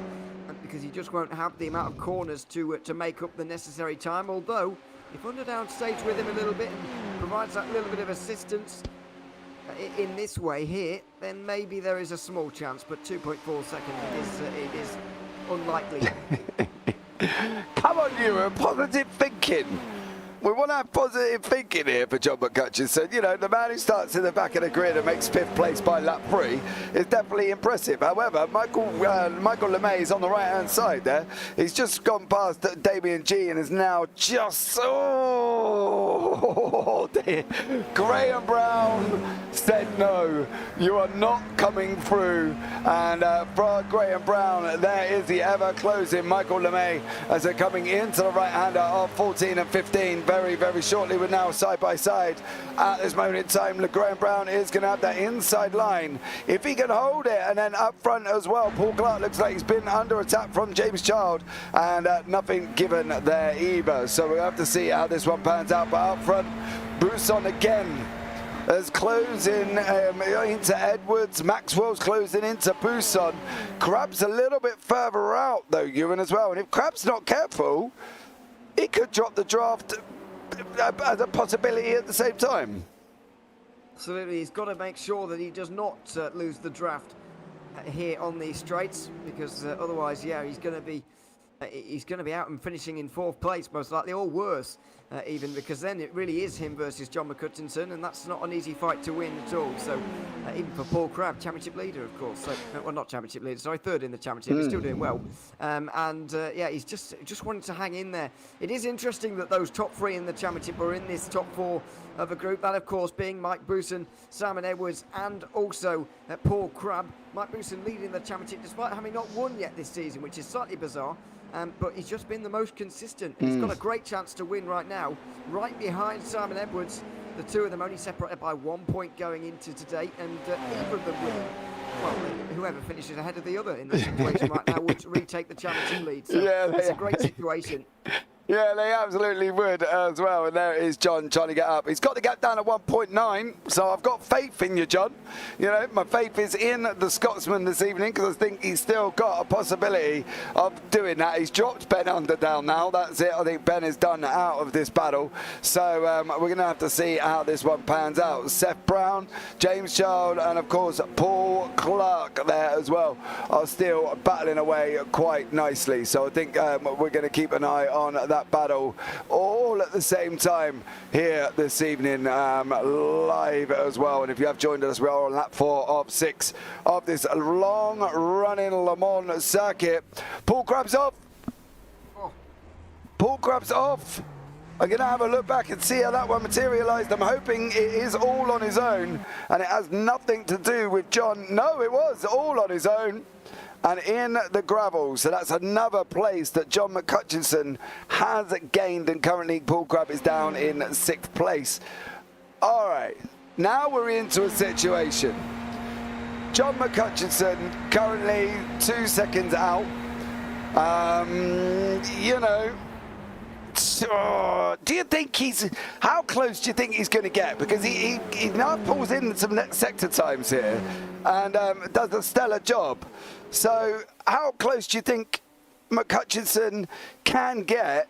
because he just won't have the amount of corners to make up the necessary time. Although, if Underdown stays with him a little bit and provides that little bit of assistance in this way here, then maybe there is a small chance. But 2.4 seconds, it is unlikely. Come on, Ewan, positive thinking. We want to have positive thinking here for John McCutcheon. You know, the man who starts in the back of the grid and makes 5th place by lap 3 is definitely impressive. However, Michael LeMay is on the right-hand side there. He's just gone past Damien G and is now just... Oh, dear. Graham Brown said no. You are not coming through. And for Graham Brown, there is the ever-closing Michael LeMay as they're coming into the right-hander of 14 and 15. Very, very shortly. We're now side by side at this moment in time. Graham Brown is going to have that inside line. If he can hold it, and then up front as well, Paul Clark looks like he's been under attack from James Child, and nothing given there either. So we'll have to see how this one pans out. But up front, Buson again is closing into Edwards. Maxwell's closing into Buson. Crab's a little bit further out though, Ewan, as well. And if Crab's not careful, he could drop the draft as a possibility at the same time. Absolutely, he's got to make sure that he does not lose the draft here on these straights, because otherwise, he's going to be out and finishing in 4th place most likely, or worse, even, because then it really is him versus John McCutcheon, and that's not an easy fight to win at all. So even for Paul Crabb, championship leader, of course. So, well, not championship leader, sorry, 3rd in the championship. He's still doing well, he's just wanting to hang in there. It is interesting that those top 3 in the championship are in this top 4 of a group. That, of course, being Mike Buson, Simon Edwards, and also Paul Crabb. Mike Buson leading the championship despite having not won yet this season, which is slightly bizarre. But he's just been the most consistent. He's got a great chance to win right now, right behind Simon Edwards. The two of them only separated by 1 point going into today, and either of them will, well, whoever finishes ahead of the other in the situation right now would retake the championship lead. So it's a great situation. Yeah, they absolutely would as well. And there is John trying to get up. He's got the gap down at 1.9, so I've got faith in you, John. You know, my faith is in the Scotsman this evening, because I think he's still got a possibility of doing that. He's dropped Ben Underdown now. That's it. I think Ben is done out of this battle. So we're going to have to see how this one pans out. Seth Brown, James Child, and of course Paul Clark there as well are still battling away quite nicely. So I think we're going to keep an eye on that battle all at the same time here this evening, live as well. And if you have joined us, we're on lap 4 of 6 of this long running Le Mans circuit. Paul Crabb's off. Paul Crabb's off. I'm going to have a look back and see how that one materialised. I'm hoping it is all on his own and it has nothing to do with John. No, it was all on his own and in the gravel. So that's another place that John McCutcheon has gained, and currently Paul Crabb is down in 6th place. All right, now we're into a situation. John McCutcheon currently 2 seconds out. You know, do you think how close do you think he's going to get? Because he now pulls in some next sector times here and does a stellar job. So how close do you think McCutcheon can get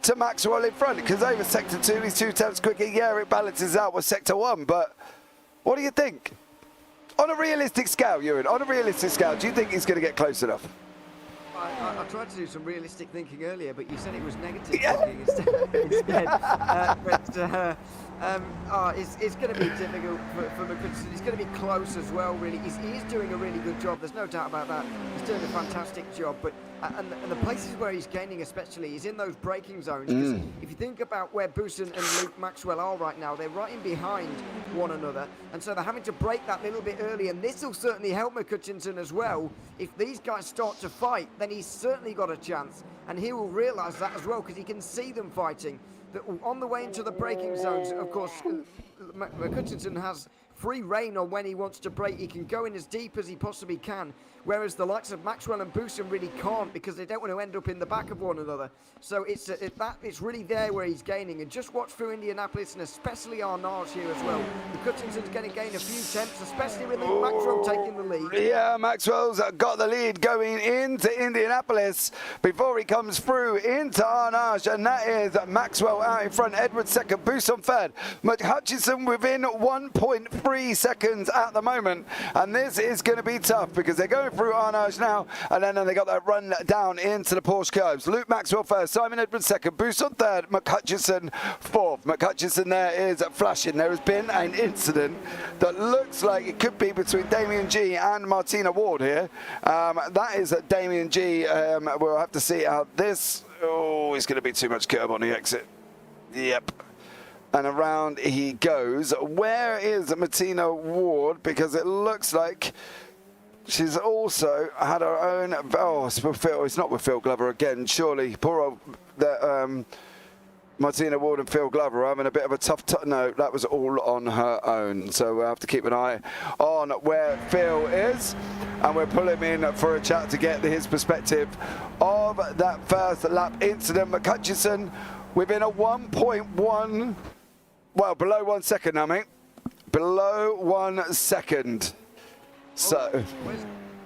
to Maxwell in front? Because over sector 2 he's 2 tenths quicker. Yeah, it balances out with sector 1, but what do you think? On a realistic scale, Ewan, on a realistic scale, do you think he's going to get close enough? I tried to do some realistic thinking earlier, but you said it was negative thinking instead. It's going to be difficult for McCutcheon. He's going to be close as well, really. He is doing a really good job. There's no doubt about that. He's doing a fantastic job. But and the places where he's gaining especially is in those braking zones. Because if you think about where Buson and Luke Maxwell are right now, they're right in behind one another. And so they're having to brake that little bit early. And this will certainly help McCutcheon as well. If these guys start to fight, then he's certainly got a chance. And he will realise that as well, because he can see them fighting. on the way into the braking zones, of course, Hutchinson has free rein on when he wants to brake. He can go in as deep as he possibly can, whereas the likes of Maxwell and Bousson really can't because they don't want to end up in the back of one another. So it's really there where he's gaining. And just watch through Indianapolis and especially Arnage here as well. The Hutchinson's going to gain a few tenths, especially with Maxwell taking the lead. Yeah, Maxwell's got the lead going into Indianapolis before he comes through into Arnage, and that is Maxwell out in front, Edwards second, Bousson third, Hutchinson within 1.3 seconds at the moment, and this is going to be tough because they're going through Arnage now, and then they got that run down into the Porsche curves. Luke Maxwell first, Simon Edwards second, Bousson third, McHutchison fourth. McHutchison there is flashing. There has been an incident that looks like it could be between Damien G and Martina Ward here. That is Damien G. We'll have to see how this. Oh, it's going to be too much curb on the exit. Yep. And around he goes. Where is Martina Ward? Because it looks like she's also had her own. Oh, it's not with Phil Glover again, surely. Poor old Martina Ward and Phil Glover are having a bit of a tough time. No, that was all on her own. So we'll have to keep an eye on where Phil is. And we'll pull him in for a chat to get his perspective of that first lap incident. McHutchison within a 1.1, well, below 1 second now, mate. Below 1 second. So.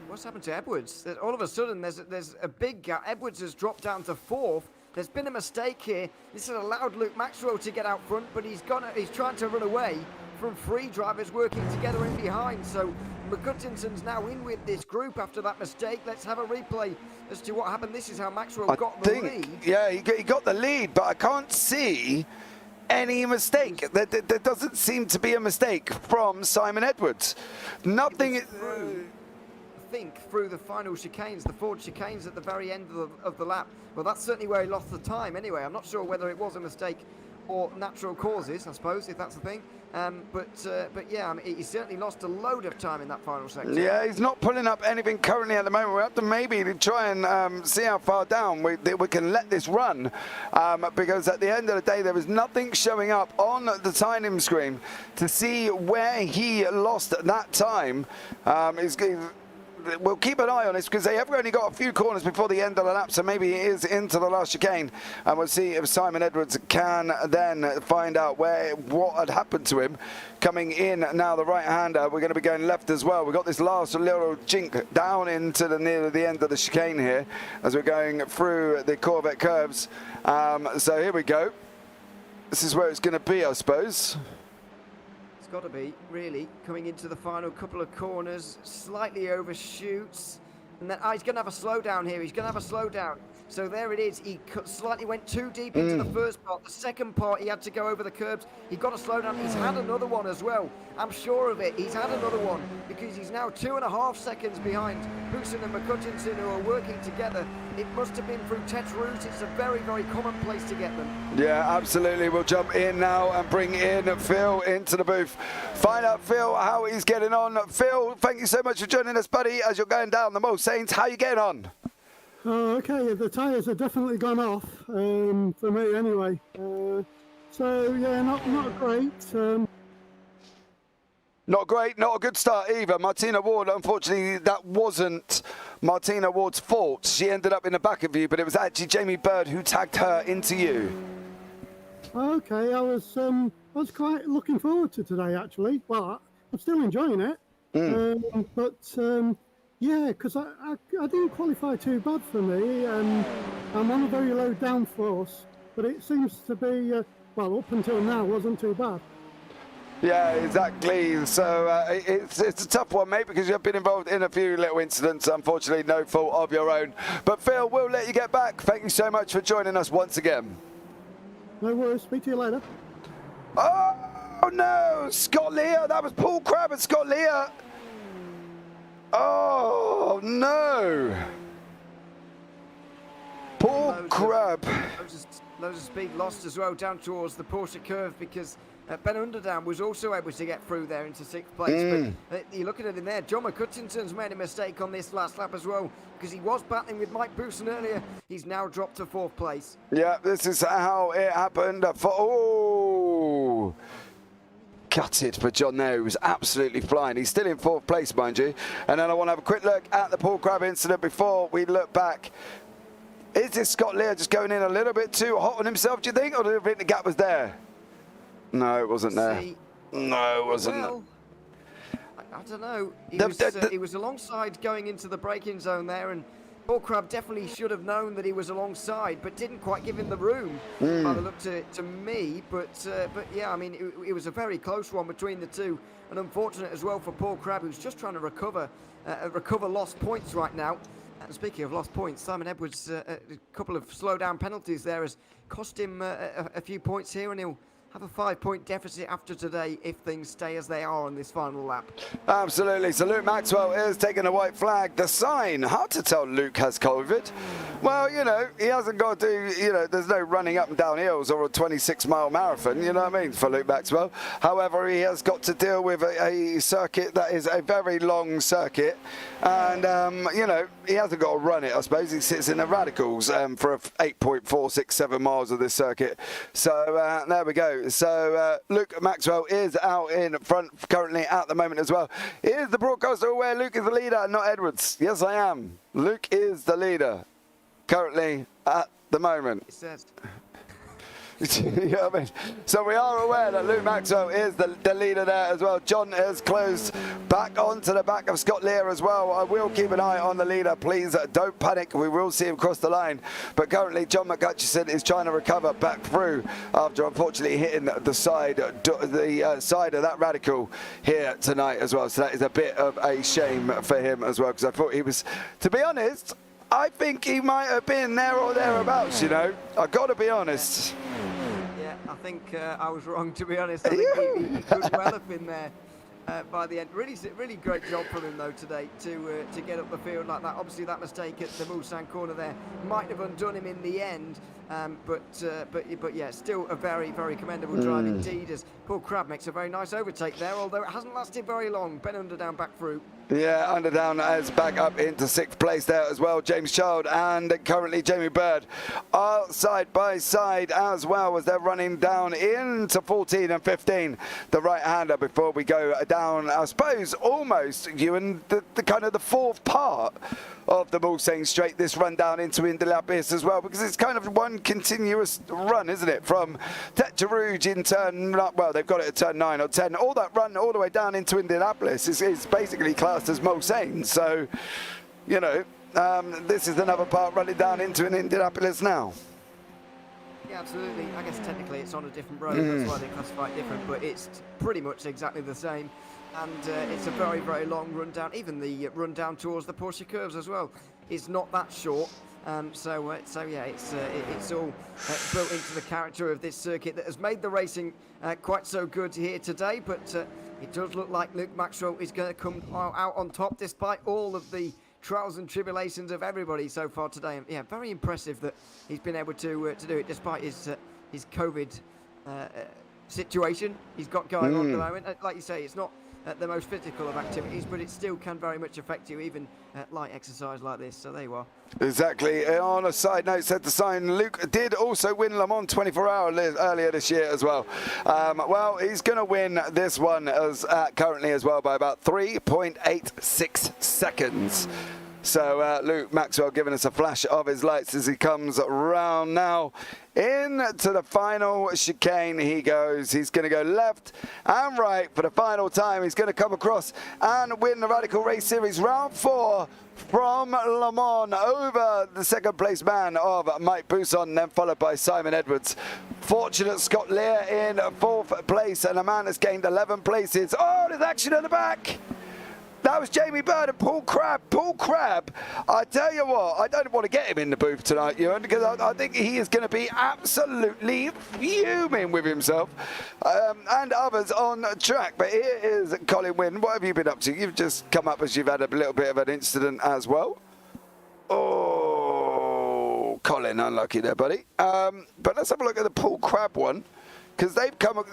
What's happened to Edwards? All of a sudden, there's a big gap. Edwards has dropped down to fourth. There's been a mistake here. This has allowed Luke Maxwell to get out front, but he's trying to run away from three drivers working together in behind. So McHutchinson's now in with this group after that mistake. Let's have a replay as to what happened. This is how Maxwell got the lead. Yeah, he got the lead, but I can't see any mistake. There doesn't seem to be a mistake from Simon Edwards. Nothing. Through the final chicanes, the Ford chicanes at the very end of the lap. Well, that's certainly where he lost the time anyway. I'm not sure whether it was a mistake or natural causes, I suppose, if that's the thing. But yeah, I mean, he certainly lost a load of time in that final section. Yeah, he's not pulling up anything currently at the moment. We have to maybe try and see how far down we can let this run, because at the end of the day, there is nothing showing up on the timing screen to see where he lost that time. We'll keep an eye on this because they have only got a few corners before the end of the lap, so maybe it is into the last chicane, and we'll see if Simon Edwards can then find out what had happened to him. Coming in now, the right-hander, we're going to be going left as well. We've got this last little jink down into near the end of the chicane here as we're going through the Corvette curves. So here we go. This is where it's going to be, I suppose. Got to be, really, coming into the final couple of corners, slightly overshoots, and then he's going to have a slowdown here. He's going to have a slowdown. So there it is. He slightly went too deep into the first part. The second part, he had to go over the curbs. He got a slowdown. He's had another one as well. I'm sure of it. He's had another one because he's now 2.5 seconds behind Bousson and McHutchinson, who are working together. It must have been through Tete Rouge. It's a very, very common place to get them. Yeah, absolutely. We'll jump in now and bring in Phil into the booth. Find out, Phil, how he's getting on. Phil, thank you so much for joining us, buddy, as you're going down the Mo Saints. How are you getting on? Okay, the tyres have definitely gone off, for me anyway. So, yeah, not great. Not great, not a good start either. Martina Ward, unfortunately, that wasn't Martina Ward's fault. She ended up in the back of you, but it was actually Jamie Bird who tagged her into you. Okay, I was quite looking forward to today, actually. Well, I'm still enjoying it. Yeah, because I didn't qualify too bad for me. I'm on a very low downforce, but it seems to be, well, up until now, wasn't too bad. Yeah, exactly. So it's a tough one, mate, because you've been involved in a few little incidents, unfortunately, no fault of your own. But Phil, we'll let you get back. Thank you so much for joining us once again. No worries. Speak to you later. Oh, no! Scott Lear! That was Paul Crabb and Scott Lear! Oh, no! Paul Crabb. Loads of speed lost as well down towards the Porsche curve because Ben Underdown was also able to get through there into 6th place. But you look at it in there, John McCutcheon's made a mistake on this last lap as well, because he was battling with Mike Bousson earlier. He's now dropped to 4th place. Yeah, this is how it happened. Gutted for John there, who was absolutely flying. He's still in 4th place, mind you. And then I want to have a quick look at the Paul Crabb incident before we look back. Is this Scott Lear just going in a little bit too hot on himself, do you think? Or do you think the gap was there? No, it wasn't there. No, it wasn't. Well, I don't know. He was alongside going into the braking zone there, and Paul Crabb definitely should have known that he was alongside, but didn't quite give him the room by the look to me. But yeah, I mean, it was a very close one between the two, and unfortunate as well for Paul Crabb, who's just trying to recover lost points right now. And speaking of lost points, Simon Edwards, a couple of slow-down penalties there has cost him a few points here, and he'll have a 5-point deficit after today if things stay as they are on this final lap. Absolutely. So Luke Maxwell is taking a white flag. The sign, hard to tell Luke has COVID. Well, you know, he hasn't got to do, you know, there's no running up and down hills or a 26-mile marathon, you know what I mean, for Luke Maxwell. However, he has got to deal with a circuit that is a very long circuit. And, you know, he hasn't got to run it, I suppose. He sits in the radicals for 8.467 miles of this circuit. So there we go. So Luke Maxwell is out in front currently at the moment as well. Is the broadcaster aware Luke is the leader, not Edwards? Yes, I am. Luke is the leader currently at the moment. It says. You know what I mean? So we are aware that Luke Maxwell is the leader there as well. John has closed back onto the back of Scott Lear as well. I will keep an eye on the leader. Please don't panic. We will see him cross the line. But currently John McCutcheon is trying to recover back through after unfortunately hitting the side of that radical here tonight as well. So that is a bit of a shame for him as well, because I thought he was, to be honest, I think he might have been there or thereabouts, you know. I've got to be honest. Yeah, I think I was wrong, to be honest. I think he could well have been there by the end. Really great job from him, though, today to get up the field like that. Obviously, that mistake at the Mulsanne corner there might have undone him in the end. But yeah, still a very, very commendable drive indeed, as Paul Crabb makes a very nice overtake there, although it hasn't lasted very long. Ben Underdown back through. Yeah, Underdown is back up into 6th place there as well. James Child and currently Jamie Bird are side by side as well as they're running down into 14 and 15. The right-hander before we go down, I suppose, almost, Ewan, the kind of the 4th part of the Mulsanne Straight, this run down into Indianapolis as well, because it's kind of one continuous run, isn't it? From Tete Rouge in turn, well, they've got it at turn 9 or 10. All that run all the way down into Indianapolis is basically classed as Mulsanne. So, you know, this is another part running down into Indianapolis now. Yeah, absolutely. I guess technically it's on a different road, that's why they classify it different, but it's pretty much exactly the same. And it's a very, very long run down. Even the run down towards the Porsche curves as well is not that short. So yeah, it's all built into the character of this circuit that has made the racing quite so good here today. But it does look like Luke Maxwell is going to come out on top despite all of the trials and tribulations of everybody so far today. And yeah, very impressive that he's been able to do it despite his COVID situation he's got going on at the moment. Like you say, it's not the most physical of activities, but it still can very much affect you, even light exercise like this. So there you are. Exactly. On a side note, said the sign, Luke did also win Le Mans 24 hours earlier this year as well. Well, he's going to win this one as currently as well by about 3.86 seconds. So Luke Maxwell giving us a flash of his lights as he comes round now. Into the final chicane he goes. He's going to go left and right for the final time. He's going to come across and win the Radical Race Series round 4 from Le Mans over the second place man of Mike Bousson, then followed by Simon Edwards. Fortunate Scott Lear in 4th place, and a man has gained 11 places. Oh, there's action at the back. That was Jamie Bird and Paul Crabb. Paul Crabb, I tell you what, I don't want to get him in the booth tonight, Ewan, because I think he is going to be absolutely fuming with himself and others on track. But here is Colin Wynn. What have you been up to? You've just come up as you've had a little bit of an incident as well. Oh, Colin, unlucky there, buddy. But let's have a look at the Paul Crabb one, because they've come...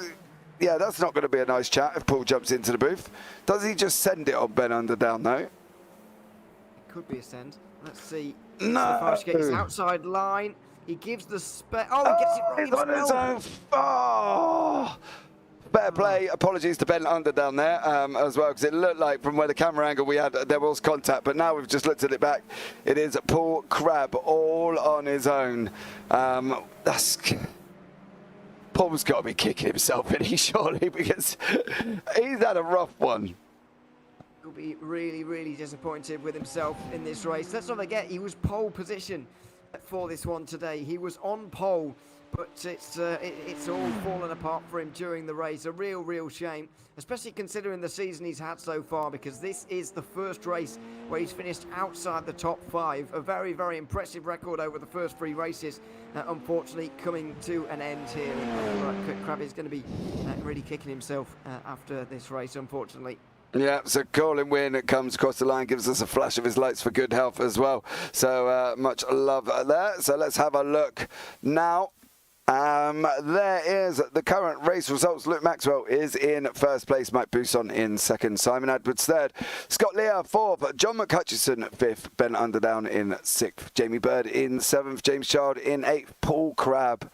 Yeah, that's not going to be a nice chat if Paul jumps into the booth. Does he just send it on Ben Underdown, though? It could be a send. Let's see. No. He's outside line. He gives the spec. Oh, he gets it right He's on his himself. own. Oh. Better play. Apologies to Ben Underdown there as well, because it looked like from where the camera angle we had, there was contact. But now we've just looked at it back. It is Paul Crabb all on his own. Paul's got to be kicking himself in he surely, because he's had a rough one. He'll be really, really disappointed with himself in this race. Let's not forget, he was pole position for this one today. He was on pole, but it's all fallen apart for him during the race. A real shame, especially considering the season he's had so far, because this is the first race where he's finished outside the top 5. A very, very impressive record over the first 3 races. Unfortunately, coming to an end here. Crabb is going to be really kicking himself after this race, unfortunately. Yeah, so Colin Wynn comes across the line, gives us a flash of his lights for good health as well. So much love there. So let's have a look now. There is the current race results. Luke Maxwell is in first place, Mike Bousson in second, Simon Edwards third, Scott Lear fourth, John McHutchison fifth, Ben Underdown in sixth, Jamie Bird in seventh, James Child in eighth, Paul Crabb,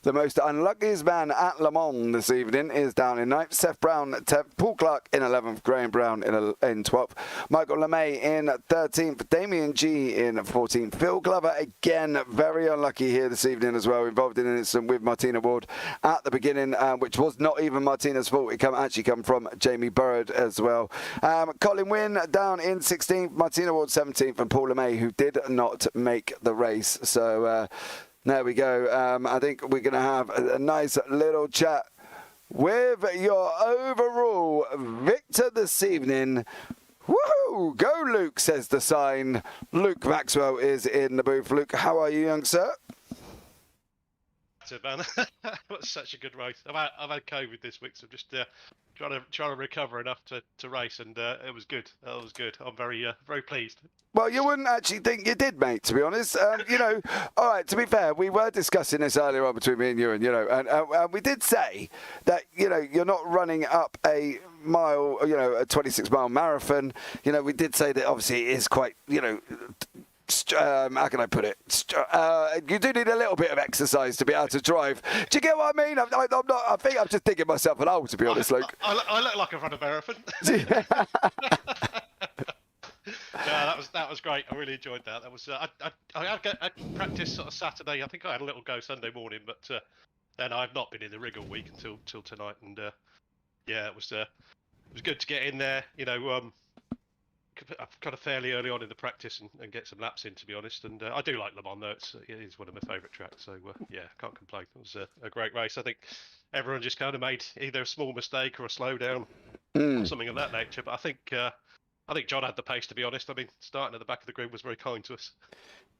the most unluckiest man at Le Mans this evening, is down in 9th. Seth Brown 10th. Paul Clark in 11th. Graham Brown in 12th. Michael LeMay in 13th. Damien G in 14th. Phil Glover, again, very unlucky here this evening as well. Involved in an incident with Martina Ward at the beginning, which was not even Martina's fault. It actually come from Jamie Bird as well. Colin Wynn down in 16th. Martina Ward 17th. And Paul LeMay, who did not make the race. So... there we go. I think we're going to have a nice little chat with your overall victor this evening. Woohoo! Go Luke, says the sign. Luke Maxwell is in the booth. Luke, how are you, young sir? Man, that was such a good race. I've had COVID this week, so I'm just trying to recover enough to race, and it was good. That was good. I'm very pleased. Well, you wouldn't actually think you did, mate, to be honest. You know, all right, to be fair, we were discussing this earlier on between me and Ewan, you know, and we did say that, you know, you're not running up a mile, you know, a 26-mile marathon. You know, we did say that obviously it is quite, you know, how can I put it? You do need a little bit of exercise to be able to drive. Do you get what I mean? I'm not. I think I'm just digging myself an hole, to be honest, Luke. I look like I've run a marathon. Yeah, that was great. I really enjoyed that. That was I had practice sort of Saturday. I think I had a little go Sunday morning, but then I've not been in the rig all week until tonight. And yeah, it was good to get in there. You know. Kind of fairly early on in the practice and get some laps in, to be honest. And I do like Le Mans, though. It is one of my favourite tracks. So, yeah, can't complain. It was a great race. I think everyone just kind of made either a small mistake or a slowdown or something of that nature. But I think John had the pace, to be honest. I mean, starting at the back of the grid was very kind to us.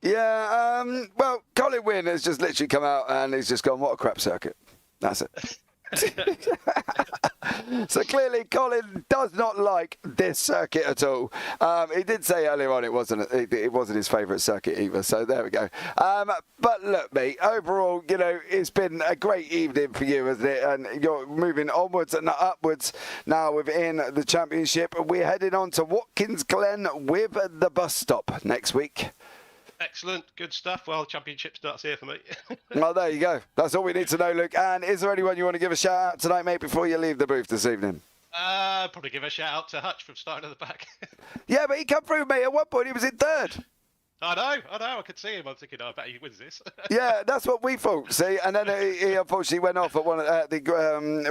Yeah, well, Colin Wynn has just literally come out and he's just gone, what a crap circuit. That's it. So clearly Colin does not like this circuit at all. He did say earlier on it wasn't his favourite circuit either, so there we go. But look, mate, overall, you know, it's been a great evening for you, isn't it? And you're moving onwards and upwards now within the championship. We're heading on to Watkins Glen with the bus stop next week. Excellent, good stuff. Well, the championship starts here for me. Well, there you go. That's all we need to know, Luke. And is there anyone you want to give a shout out tonight, mate, before you leave the booth this evening? Probably give a shout out to Hutch from starting at the back. Yeah, but he come through, mate. At one point, he was in third. I know. I could see him. I'm thinking, I bet he wins this. Yeah, that's what we thought. See, and then he unfortunately went off at one at the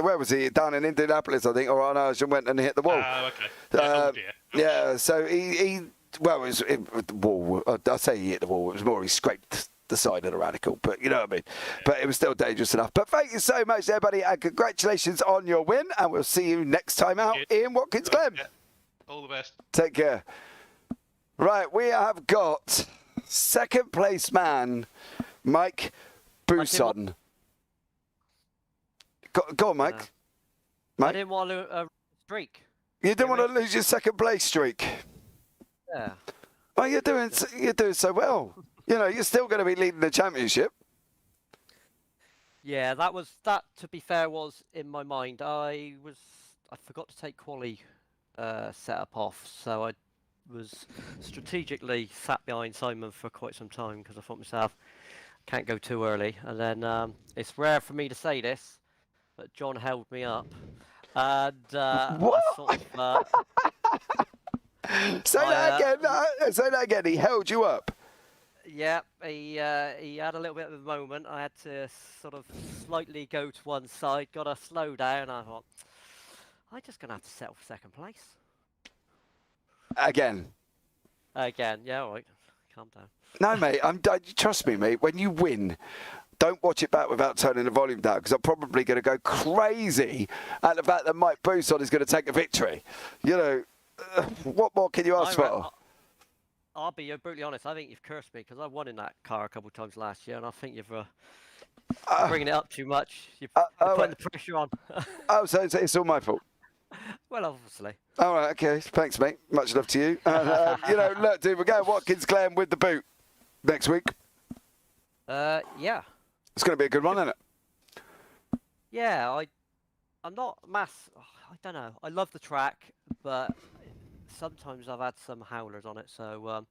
where was he? Down in Indianapolis, I think, or on ours, and went and hit the wall. Oh, okay. Yeah, so he well, the wall. I'll say he hit the wall. It was more he scraped the side of the radical, but you know what I mean. Yeah. But it was still dangerous enough. But thank you so much, everybody, and congratulations on your win. And we'll see you next time out in Watkins Glen. Yeah. All the best. Take care. Right, we have got second place man, Mike Bousson. Go on, Mike. Mike. I didn't want to streak. You didn't want to lose your second place streak. Yeah. Well, you're doing so well. You know, you're still going to be leading the championship. Yeah, that. To be fair, was in my mind. I forgot to take quali setup off, so I was strategically sat behind Simon for quite some time because I thought myself can't go too early. And then it's rare for me to say this, but John held me up, and What? I sort of. Say that again. Say that again. He held you up. Yeah, he had a little bit of a moment. I had to sort of slightly go to one side, got a slow down. I thought, I'm just going to have to settle for second place. Again, yeah, all right. Calm down. no, mate. Trust me, mate. When you win, don't watch it back without turning the volume down, because I'm probably going to go crazy at the fact that Mike Bousson is going to take the victory. You know, what more can you ask for? I'll be brutally honest. I think you've cursed me because I won in that car a couple of times last year, and I think you're bringing it up too much. You're putting the pressure on. So it's all my fault. Well, obviously. All right, okay. Thanks, mate. Much love to you. Look, dude, we're going Watkins Glen with the boot next week. Yeah. It's going to be a good one, isn't it? Yeah, I'm not Mast. I don't know. I love the track, but sometimes I've had some howlers on it, so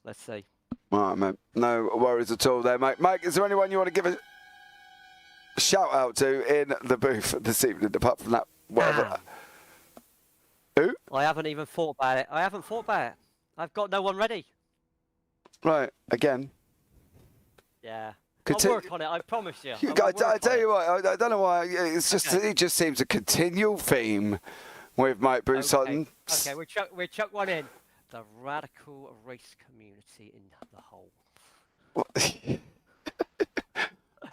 let's see. All right, mate. No worries at all there, mate. Mike, is there anyone you want to give a shout out to in the booth this evening, apart from that, whatever? Who? I haven't even thought about it. I've got no one ready. Right, again. Yeah. I'll work on it, I promise you. I tell you what, I don't know why, it just seems a continual theme with Mike Bousson. Okay, we'll chuck one in. The radical race community in the whole.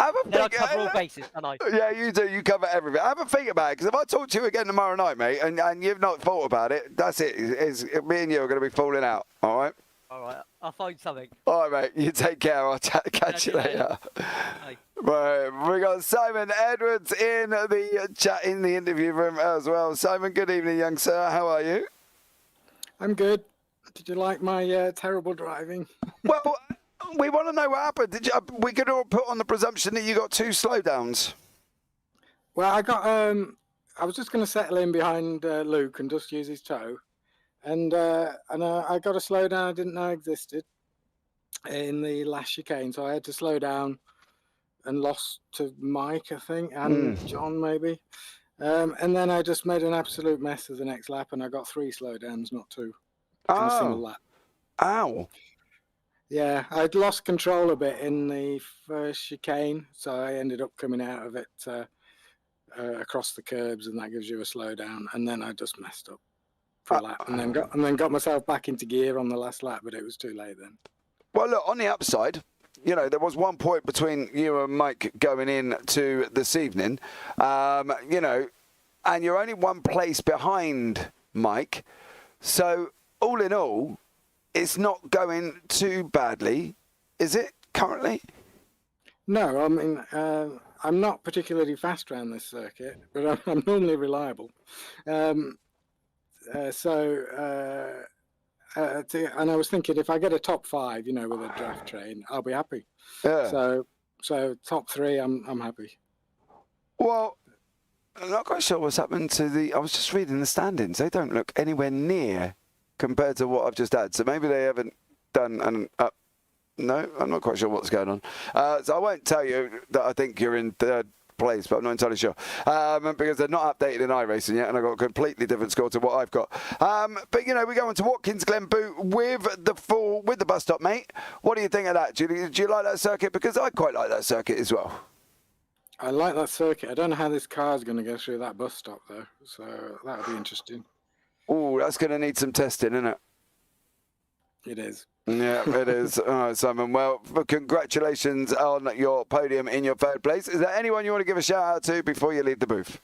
I cover all bases, don't I? Yeah, you do. You cover everything. Have a think about it, because if I talk to you again tomorrow night, mate, and you've not thought about it, that's it. Me and you are going to be falling out, all right? All right, I'll find something. All right, mate. You take care. I'll catch you later. Bye. Right, we got Simon Edwards in the chat in the interview room as well. Simon, good evening, young sir. How are you? I'm good. Did you like my terrible driving? Well, we want to know what happened. We could all put on the presumption that you got 2 slowdowns. Well, I was just going to settle in behind Luke and just use his toe. And I got a slowdown I didn't know existed in the last chicane. So I had to slow down and lost to Mike, I think, and John maybe. And then I just made an absolute mess of the next lap, and I got 3 slowdowns, not 2. In a single lap. Ow. Yeah, I'd lost control a bit in the first chicane, so I ended up coming out of it across the curbs, and that gives you a slowdown. And then I just messed up for a lap, and then got myself back into gear on the last lap, but it was too late then. Well, look, on the upside, you know, there was 1 point between you and Mike going in to this evening, you know, and you're only 1 place behind Mike. So, all in all, it's not going too badly, is it, currently? No, I mean, I'm not particularly fast around this circuit, but I'm normally reliable. And I was thinking, if I get a top 5, you know, with a draft train, I'll be happy. Yeah. So top 3, I'm happy. Well, I'm not quite sure what's happened to I was just reading the standings. They don't look anywhere near compared to what I've just had. So maybe they haven't done no, I'm not quite sure what's going on. So I won't tell you that I think you're in 3rd place, but I'm not entirely sure. Because they're not updated in iRacing yet, and I've got a completely different score to what I've got. But, you know, we go on to Watkins Glen Boot with the bus stop, mate. What do you think of that? Do you like that circuit? Because I quite like that circuit as well. I like that circuit. I don't know how this car's going to go through that bus stop, though. So that'll be interesting. Oh, that's going to need some testing, isn't it? It is. Yeah, it is. All right, Simon. Well, congratulations on your podium in your 3rd place. Is there anyone you want to give a shout out to before you leave the booth?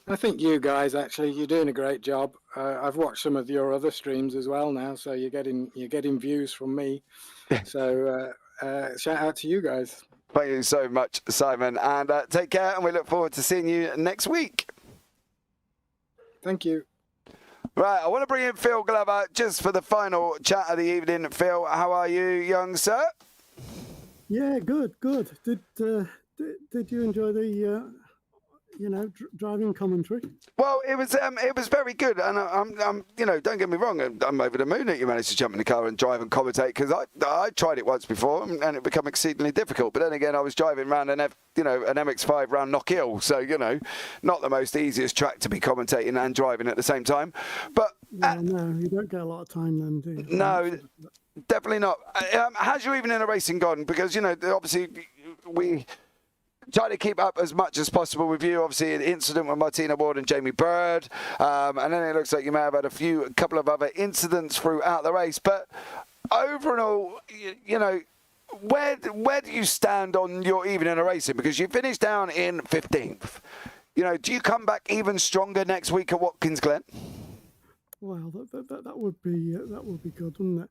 I think you guys, actually, you're doing a great job. I've watched some of your other streams as well now, so you're getting views from me. So shout out to you guys. Thank you so much, Simon. And take care, and we look forward to seeing you next week. Thank you. Right, I want to bring in Phil Glover just for the final chat of the evening. Phil, how are you, young sir? Yeah, good. Did did you enjoy the driving commentary? Well, it was very good, and I'm don't get me wrong, I'm over the moon that you managed to jump in the car and drive and commentate, because I tried it once before and it became exceedingly difficult. But then again, I was driving around an MX-5 round Knock Hill, so not the most easiest track to be commentating and driving at the same time. But no, you don't get a lot of time then, do you? No, definitely not. How's your evening in a racing gone? Because obviously we try to keep up as much as possible with you. Obviously, an incident with Martina Ward and Jamie Bird, and then it looks like you may have had a couple of other incidents throughout the race. But overall, where do you stand on your evening in a racing? Because you finished down in 15th. Do you come back even stronger next week at Watkins Glen? Well, that would be good, wouldn't it?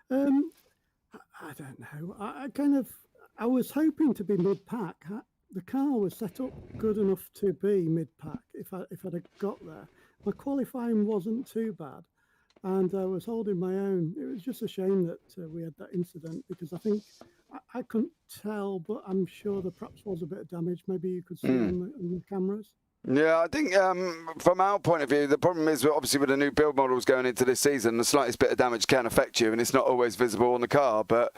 I don't know. I was hoping to be mid-pack. The car was set up good enough to be mid-pack if I'd have got there. My qualifying wasn't too bad, and I was holding my own. It was just a shame that we had that incident, because I think I couldn't tell, but I'm sure there perhaps was a bit of damage. Maybe you could see on the cameras. Yeah, I think from our point of view, the problem is obviously with the new build models going into this season, the slightest bit of damage can affect you, and it's not always visible on the car. But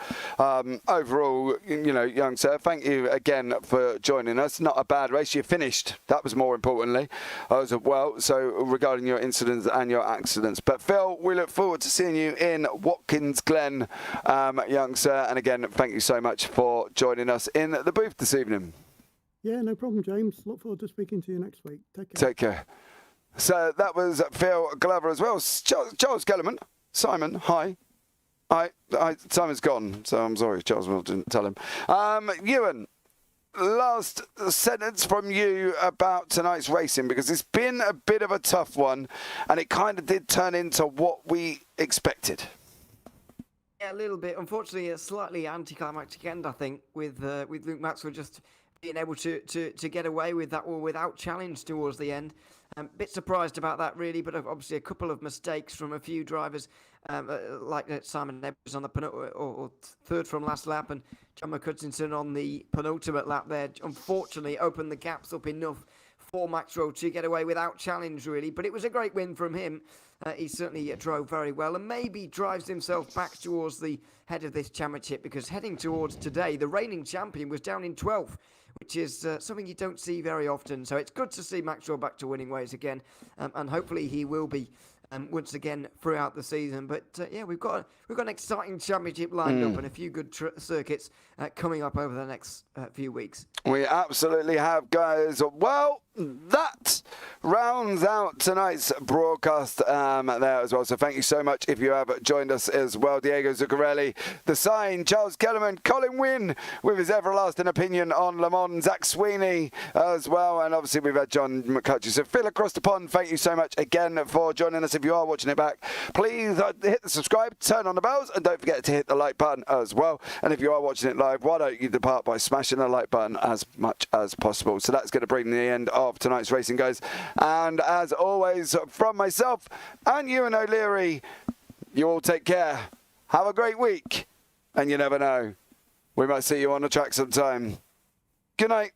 overall, young sir, thank you again for joining us. Not a bad race. You finished. That was more importantly as well. So regarding your incidents and your accidents. But Phil, we look forward to seeing you in Watkins Glen, young sir. And again, thank you so much for joining us in the booth this evening. Yeah, no problem, James. Look forward to speaking to you next week. Take care. So that was Phil Glover as well. Charles Gellerman. Simon, hi. Simon's gone, so I'm sorry, Charles didn't tell him. Ewan, last sentence from you about tonight's racing, because it's been a bit of a tough one, and it kind of did turn into what we expected. Yeah, a little bit. Unfortunately, a slightly anticlimactic end, I think, with Luke Maxwell just being able to get away with that one without challenge towards the end. A bit surprised about that, really, but obviously a couple of mistakes from a few drivers, like Simon Edwards on the or third from last lap, and John McCutchinson on the penultimate lap there, unfortunately opened the gaps up enough for Maxwell to get away without challenge, really. But it was a great win from him. He certainly drove very well, and maybe drives himself back towards the head of this championship, because heading towards today, the reigning champion was down in 12th, which is something you don't see very often. So it's good to see Maxwell back to winning ways again, and hopefully he will be once again throughout the season. But yeah, we've got an exciting championship lined up, and a few good circuits coming up over the next few weeks. We absolutely have, guys. Well, that rounds out tonight's broadcast there as well. So thank you so much if you have joined us as well. Diego Zuccarelli, The Sign, Charles Kellerman, Colin Wynn with his everlasting opinion on Le Mans, Zach Sweeney as well. And obviously we've had John McCutcheon. So Phil across the pond, thank you so much again for joining us. If you are watching it back, please hit the subscribe, turn on the bells, and don't forget to hit the like button as well. And if you are watching it live, why don't you depart by smashing the like button as much as possible. So that's going to bring the end of tonight's racing, guys. And as always, from myself and Ewan O'Leary, you all take care. Have a great week. And you never know, we might see you on the track sometime. Good night.